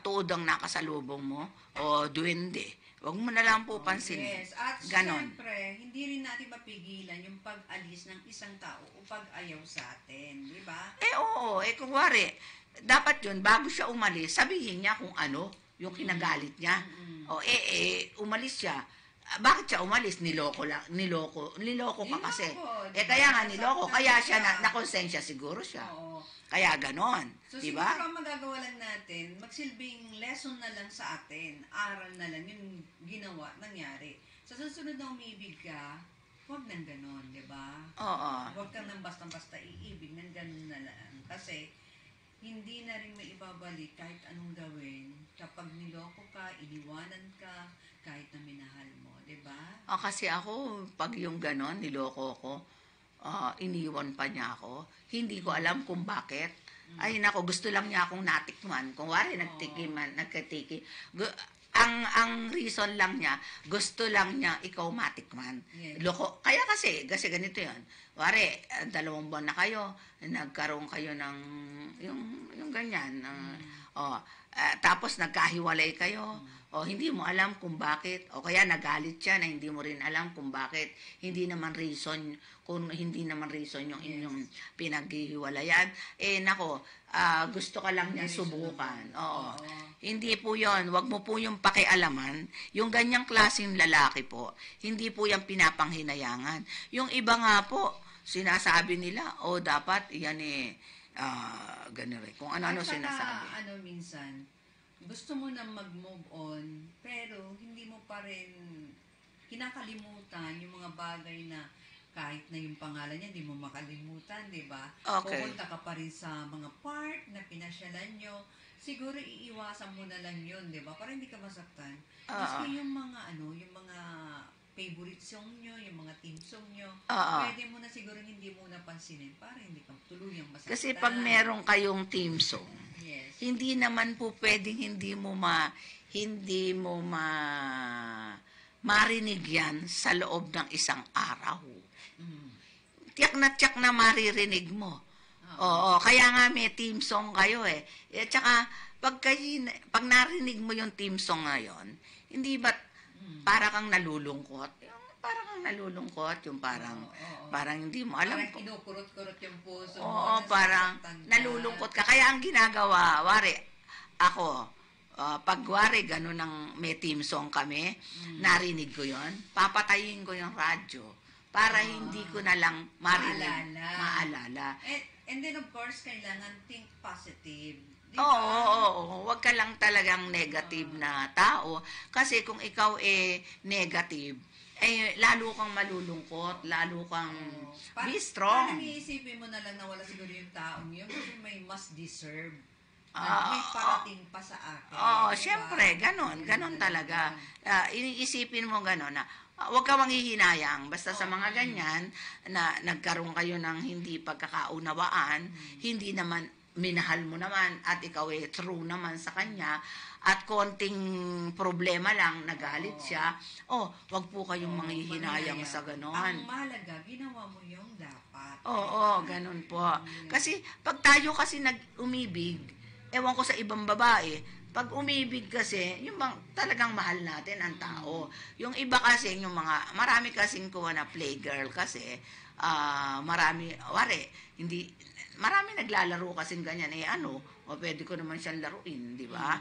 Speaker 3: tuod ang nakasalubong mo, o duwende. Huwag mo na lang po pansinin.
Speaker 4: Yes, at
Speaker 3: Ganon.
Speaker 4: siyempre, hindi rin natin mapigilan yung pag-alis ng isang tao o pag-ayaw sa atin, di ba?
Speaker 3: Oo, kung wari, dapat yun, bago siya umalis, sabihin niya kung ano, yung kinagalit niya. Umalis siya. Bakit siya umalis? Niloko ka kasi.
Speaker 4: Diba?
Speaker 3: Kaya nga niloko, kaya siya nakonsensya siguro siya.
Speaker 4: Oo.
Speaker 3: Kaya ganon.
Speaker 4: So,
Speaker 3: diba?
Speaker 4: siguro ang magagawa lang natin, magsilbing lesson na lang sa atin, aral na lang yung nangyari. Sa susunod na umibig ka, huwag nang ganon, di ba?
Speaker 3: Oo.
Speaker 4: Huwag kang nang basta-basta iibig, nang ganon na lang. Kasi, hindi na rin maibabalik kahit anong gawin kapag niloko ka, iniwanan ka, kahit na minahal mo, di ba?
Speaker 3: Kasi ako, pag yung ganon, niloko ko, iniwan pa niya ako. Hindi ko alam kung bakit. Ay nako, gusto lang niya akong natikman. Kung wari nagkatiki. Ang reason lang niya, gusto lang niya ikaw matikman.
Speaker 4: Yes.
Speaker 3: Loko. Kaya kasi ganito 'yon. Wari, 2 buwan na kayo, nagkaroon kayo ng yung ganyan. Tapos nagkahiwalay kayo. Hindi mo alam kung bakit. O kaya nagalit siya na hindi mo rin alam kung bakit. Hindi naman reason yung inyong pinaghihiwalayan. Nako, gusto ka lang niya subukan. Oo. Hindi po yon. Wag mo po yung pakialaman. Yung ganyang klaseng lalaki po, hindi po yung pinapanghinayangan. Yung iba nga po, sinasabi nila, dapat yan gano'n rin. Kung ano-ano sinasabi.
Speaker 4: Minsan, gusto mo na mag-move on, pero hindi mo pa rin kinakalimutan yung mga bagay na kahit na yung pangalan niya, hindi mo makalimutan, di ba?
Speaker 3: Okay.
Speaker 4: Pupunta ka pa rin sa mga park na pinasyalan nyo. Siguro iiwasan mo na lang yun, di ba? Para hindi ka masaktan. Maski yung mga yung mga favorite song nyo, yung mga team song nyo, pwede mo na siguro hindi mo napansinin para hindi ka tuluyang masaktan.
Speaker 3: Kasi pag meron kayong team song,
Speaker 4: yes,
Speaker 3: hindi naman po pwedeng hindi mo marinig yan sa loob ng isang araw. Tiyak na maririnig mo. Oo, kaya nga may team song kayo eh. At saka, pag narinig mo yung team song na yun, hindi ba para kang nalulungkot? Yung parang hindi mo alam.
Speaker 4: Parang kinukurot-kurot yung puso mo.
Speaker 3: Oo, parang nalulungkot ka. Kaya ang ginagawa, ako, pag ganun ang may team song kami, narinig ko yon, papatayin ko yung radyo para hindi ko na lang maalala.
Speaker 4: And then of course, kailangan think positive. Diba?
Speaker 3: Oo. Huwag ka lang talagang negative na tao. Kasi kung ikaw negative, lalo kang malulungkot, lalo kang be strong.
Speaker 4: Parang iisipin mo na lang na wala siguro yung taong yun kasi may must deserve. May parating pa sa akin.
Speaker 3: Diba? Siyempre, ganon talaga. Iniisipin mo ganon na huwag ka manghihinayang. Basta sa mga ganyan na nagkaroon kayo ng hindi pagkakaunawaan, hindi naman minahal mo naman at ikaw true naman sa kanya at konting problema lang, nagalit siya, wag po kayong manghihinayang sa ganon.
Speaker 4: Ang mahalaga, ginawa mo yung dapat.
Speaker 3: Oo, ganon po. Kasi pag tayo kasi umibig, ewan ko sa ibang babae, pag umibig kasi, yung talagang mahal natin ang tao. Yung iba kasi, marami kasing kuha na playgirl kasi, marami, hindi, marami naglalaro kasing ganyan, o pwede ko naman siyang laruin, di ba?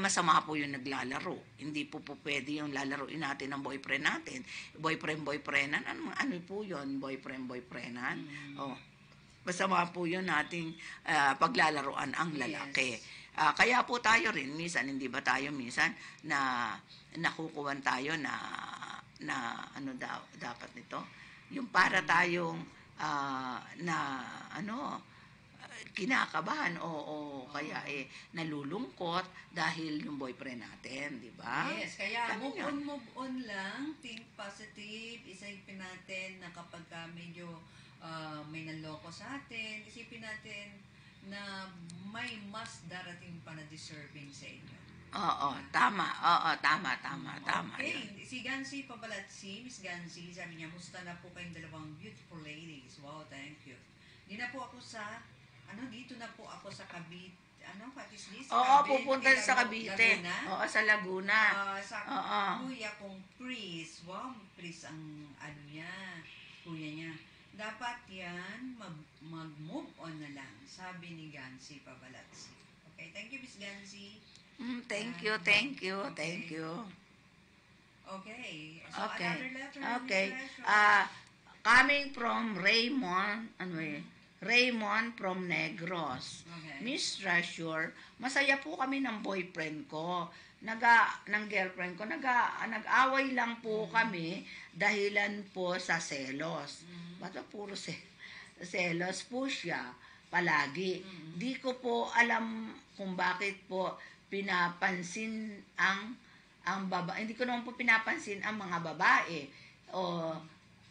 Speaker 3: Masama po yung naglalaro. Hindi po pwede yung lalaruin natin ng boyfriend natin. Boyfriend-boyfriendan, ano po yun? Boyfriend-boyfriendan? Masama po yun nating paglalaroan ang lalaki.
Speaker 4: Yes.
Speaker 3: Kaya po tayo rin, minsan, hindi ba tayo minsan, na nakukuhan tayo na ano dapat nito? Yung para tayong kinakabahan o kaya nalulungkot dahil yung boyfriend natin, di ba?
Speaker 4: Yes, kaya
Speaker 3: Ganun
Speaker 4: move on lang, think positive, isipin natin na kapag medyo may nanloko sa atin, isipin natin na may mas darating pa na deserving sa inyo.
Speaker 3: Tama. Tama.
Speaker 4: Okay,
Speaker 3: Yun.
Speaker 4: si Gansi Pabalatsi, Miss Gansi, sabi niya, musta na po kayong dalawang beautiful ladies. Wow, thank you. Dito na po ako sa Cavite. What is this?
Speaker 3: Pupunta sa Cavite.
Speaker 4: Laguna?
Speaker 3: Sa Laguna.
Speaker 4: Sa kuya kong Chris. Wow, Chris ang kuya niya. Dapat yan, mag-move on na lang, sabi ni Gansi Pabalatsi. Okay, thank you, Miss Gansi.
Speaker 3: Thank you.
Speaker 4: Okay, so
Speaker 3: Okay.
Speaker 4: another letter.
Speaker 3: Okay.
Speaker 4: Miss Treasure.
Speaker 3: Coming from Raymond from Negros.
Speaker 4: Okay.
Speaker 3: Miss Treasure, masaya po kami ng boyfriend ko. Ng girlfriend ko, nag-away lang po kami dahilan po sa selos. Ba't ba puro selos po siya palagi? Di ko po alam kung bakit po pinapansin ang babae. Hindi ko naman po pinapansin ang mga babae.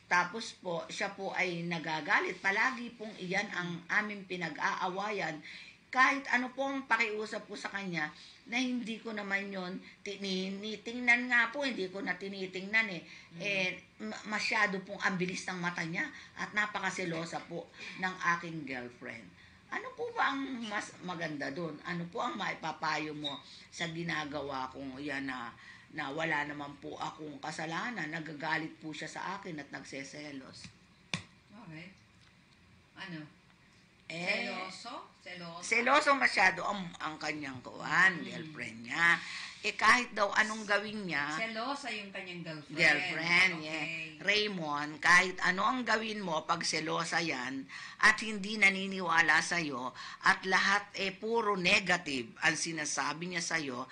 Speaker 3: Tapos po, siya po ay nagagalit. Palagi pong iyan ang aming pinag-aawayan. Kahit ano pong pakiusap po sa kanya, na hindi ko naman yun tinitingnan nga po, hindi ko na tinitingnan masyado pong ang bilis ng mata niya at napakaselosa po ng aking girlfriend. Ano po ba ang mas maganda doon? Ano po ang maipapayo mo sa ginagawa kong yan na wala naman po akong kasalanan, nagagalit po siya sa akin at nagseselos?
Speaker 4: Okay. Ano?
Speaker 3: Seloso?
Speaker 4: Seloso?
Speaker 3: Seloso masyado ang kanyang girlfriend niya. Kahit daw anong gawin niya,
Speaker 4: Selosa yung kanyang girlfriend.
Speaker 3: girlfriend,
Speaker 4: Okay.
Speaker 3: Raymond, kahit ano ang gawin mo pag selosa yan at hindi naniniwala sa'yo at lahat puro negative ang sinasabi niya sa'yo,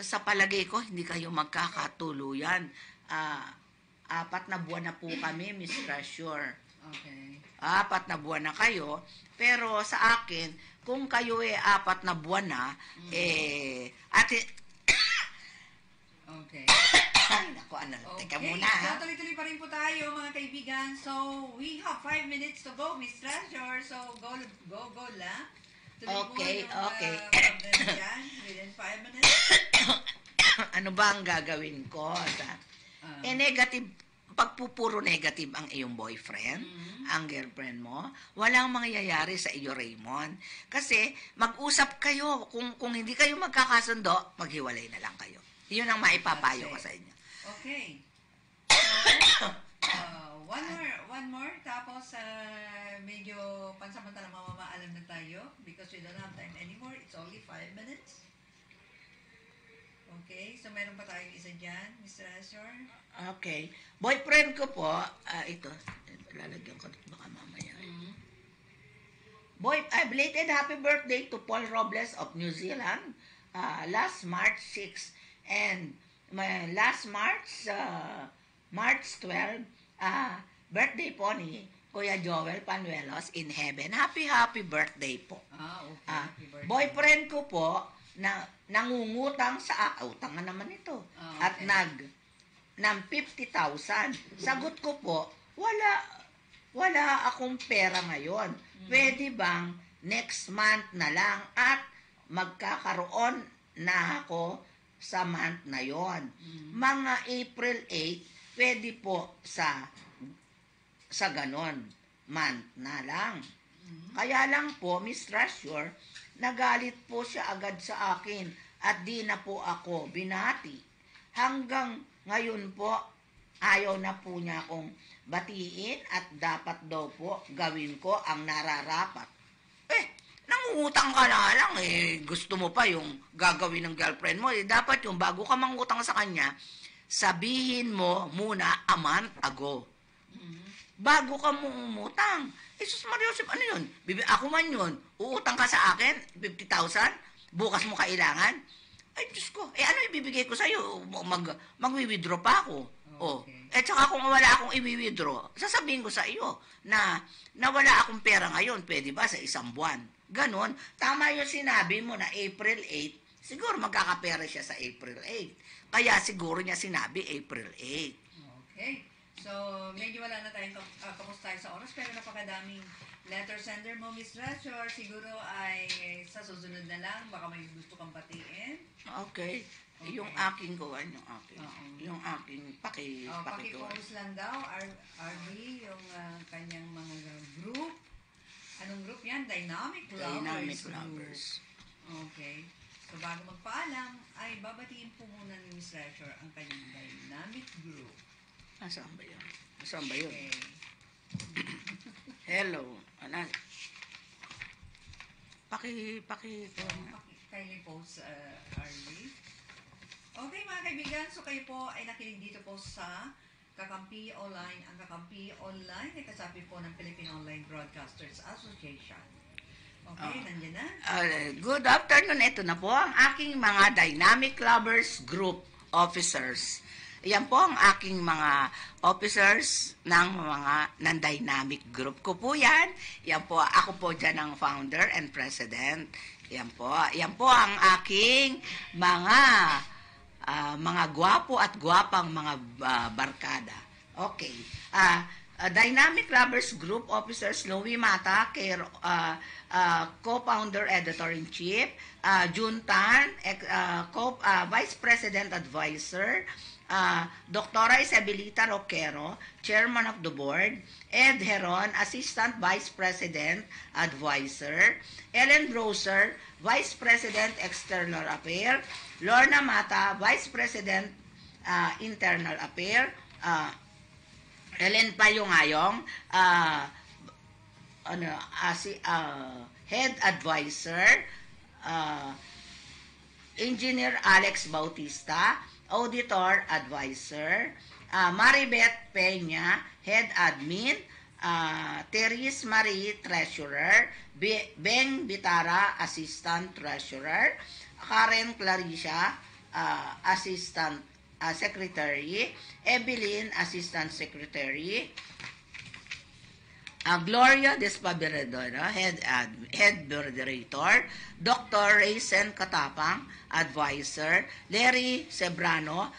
Speaker 3: sa palagay ko, hindi kayo magkakatuluyan. 4 na buwan na po kami, Miss Treasure.
Speaker 4: Okay.
Speaker 3: 4 na buwan na kayo, pero sa akin, kung kayo 4 na buwan na,
Speaker 4: Okay.
Speaker 3: ay, naku, teka muna.
Speaker 4: So, tuloy-tuloy pa rin po tayo, mga kaibigan. So, we have 5 minutes to go, Miss Treasure. So, go lang. Tuloy
Speaker 3: Okay.
Speaker 4: problem dyan, within 5 minutes.
Speaker 3: Ano ba ang gagawin ko? Negative, pagpupuro negative ang iyong boyfriend, ang girlfriend mo, walang mangyayari sa iyo, Raymond. Kasi, mag-usap kayo. Kung hindi kayo magkakasundo, maghiwalay na lang kayo. Yun ang maipapayo ko sa inyo.
Speaker 4: Okay. So, one more. Tapos, medyo pansamantalang mamamaalam na tayo because we don't have time anymore. It's only 5 minutes. Okay. So, meron pa tayong isa dyan, Mr. Azor.
Speaker 3: Okay. Boyfriend ko po, ito, lalagyan ko dito baka mamaya. Belated happy birthday to Paul Robles of New Zealand last March 6. And last March 12, birthday po ni Kuya Joel Panuelos in heaven. Happy birthday po.
Speaker 4: Okay. Happy birthday.
Speaker 3: Boyfriend ko po na nangungutang sa utang na naman ito.
Speaker 4: Okay.
Speaker 3: At ng 50,000. Sagot ko po, wala akong pera ngayon. Pwede bang next month na lang at magkakaroon na ako sa month na yon. Mga April 8, pwede po sa ganon month na lang. Kaya lang po, Miss Treasure, nagalit po siya agad sa akin at di na po ako binati. Hanggang ngayon po, ayaw na po niya akong batiin at dapat daw po gawin ko ang nararapat Nangungutang ka na lang gusto mo pa yung gagawin ng girlfriend mo. Dapat yung bago ka mangutang sa kanya, sabihin mo muna a month ago. Bago ka mo umutang. Jesus Maria Joseph, ano yun? Ako man yun. Uutang ka sa akin, 50,000, bukas mo kailangan. Ay, Diyos ko, ano ibibigay ko sa'yo? Mag-withdraw pa ako.
Speaker 4: Okay.
Speaker 3: Tsaka kung wala akong i-withdraw, sasabihin ko sa iyo na wala akong pera ngayon, pwede ba sa isang buwan? Ganon. Tama yung sinabi mo na April 8, siguro magkakapera siya sa April 8. Kaya siguro niya sinabi April 8.
Speaker 4: Okay. So, medyo wala na tayong kapos tayo sa oras, pero napakadaming letter sender mo, Miss Rachor. Siguro ay sa susunod na lang, baka may gusto kang batiin.
Speaker 3: Okay.
Speaker 4: Okay.
Speaker 3: Yung aking gawan, yung aking.
Speaker 4: Oo.
Speaker 3: Yung aking pakigawa.
Speaker 4: Paki-post lang daw, RB, yung kanyang mga group. Anong group yan? Dynamic Lovers.
Speaker 3: Dynamic
Speaker 4: Group.
Speaker 3: Lovers.
Speaker 4: Okay. So, bago magpaalam, ay babatiin po muna ni Miss Rachor ang kanyang Dynamic Group.
Speaker 3: Saan ba yun? Saan ba yun?
Speaker 4: Okay.
Speaker 3: Hello. Ano? Paki.
Speaker 4: Kindly post, RB. Okay, mga kaibigan, so kayo po ay nakinig dito po sa Kakampi Online. Ang Kakampi Online ay kasapi po ng Philippine Online Broadcasters Association. Okay, nandiyan na.
Speaker 3: Good afternoon. Ito na po ang aking mga Dynamic Lovers Group Officers. Yan po ang aking mga officers ng Dynamic Group ko po yan. Yan po, ako po dyan ang founder and president. Yan po ang aking mga gwapo at gwapang mga barkada. Okay. Dynamic Lovers Group Officers, Louie Mata, co-founder, editor-in-chief, Jun Tan, Vice President Advisor, Dr. Isabelita Roquero, Chairman of the Board, Ed Heron, Assistant Vice President Advisor, Ellen Browser, Vice President External Affairs, Lorna Mata, Vice President Internal Affairs, Ellen Payungayong, Head Advisor, Engineer Alex Bautista, Auditor Advisor, Maribeth Peña, Head Admin, Teres Marie, Treasurer, Beng Bitara, Assistant Treasurer, Karen Clarissa, Assistant Secretary, Evelyn, Assistant Secretary, Gloria Despaberedor, Head Moderator, Dr. Raysen Katapang, Advisor, Larry Sebrano,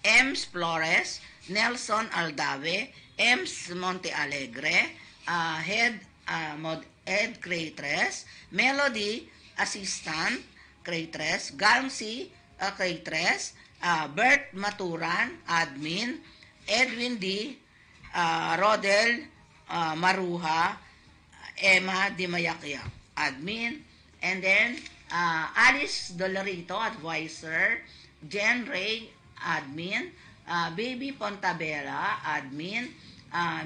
Speaker 3: Ems Flores, Nelson Aldave, Ems Montealegre, Head Creatress, Melody, Assistant Creatress, Gansi Creatress, Bert Maturan, Admin, Edwin D. Rodel Maruha, Emma Dimayakia, Admin, and then Alice Dolorito, Advisor, Jen Ray, Admin, Baby Pontabella, Admin,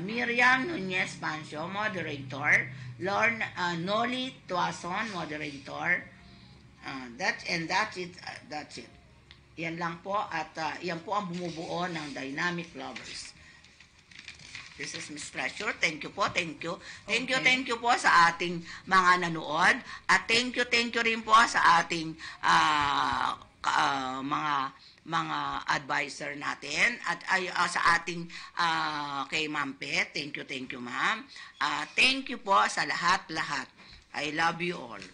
Speaker 3: Miriam Nunez Pancho, Moderator, Noli Tuason, Moderator. That's it. Yan lang po at yan po ang bumubuo ng Dynamic Lovers. This is Miss Treasure. Thank you po. Thank you po sa ating mga nanood. At thank you rin po sa ating mga advisor natin. At sa ating kay Ma'am Pet. Thank you ma'am. Thank you po sa lahat-lahat. I love you all.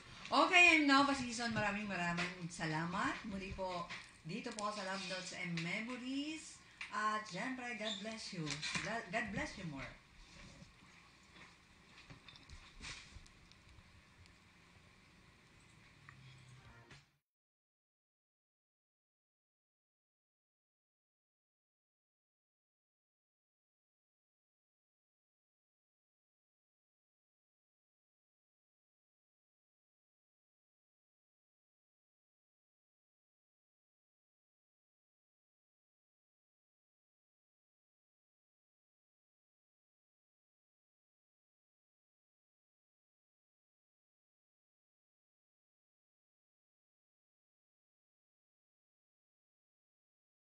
Speaker 4: Okay, I'm Nova Season. Maraming salamat. Muli po dito po sa Love Notes and Memories. At syempre, God bless you. God bless you more.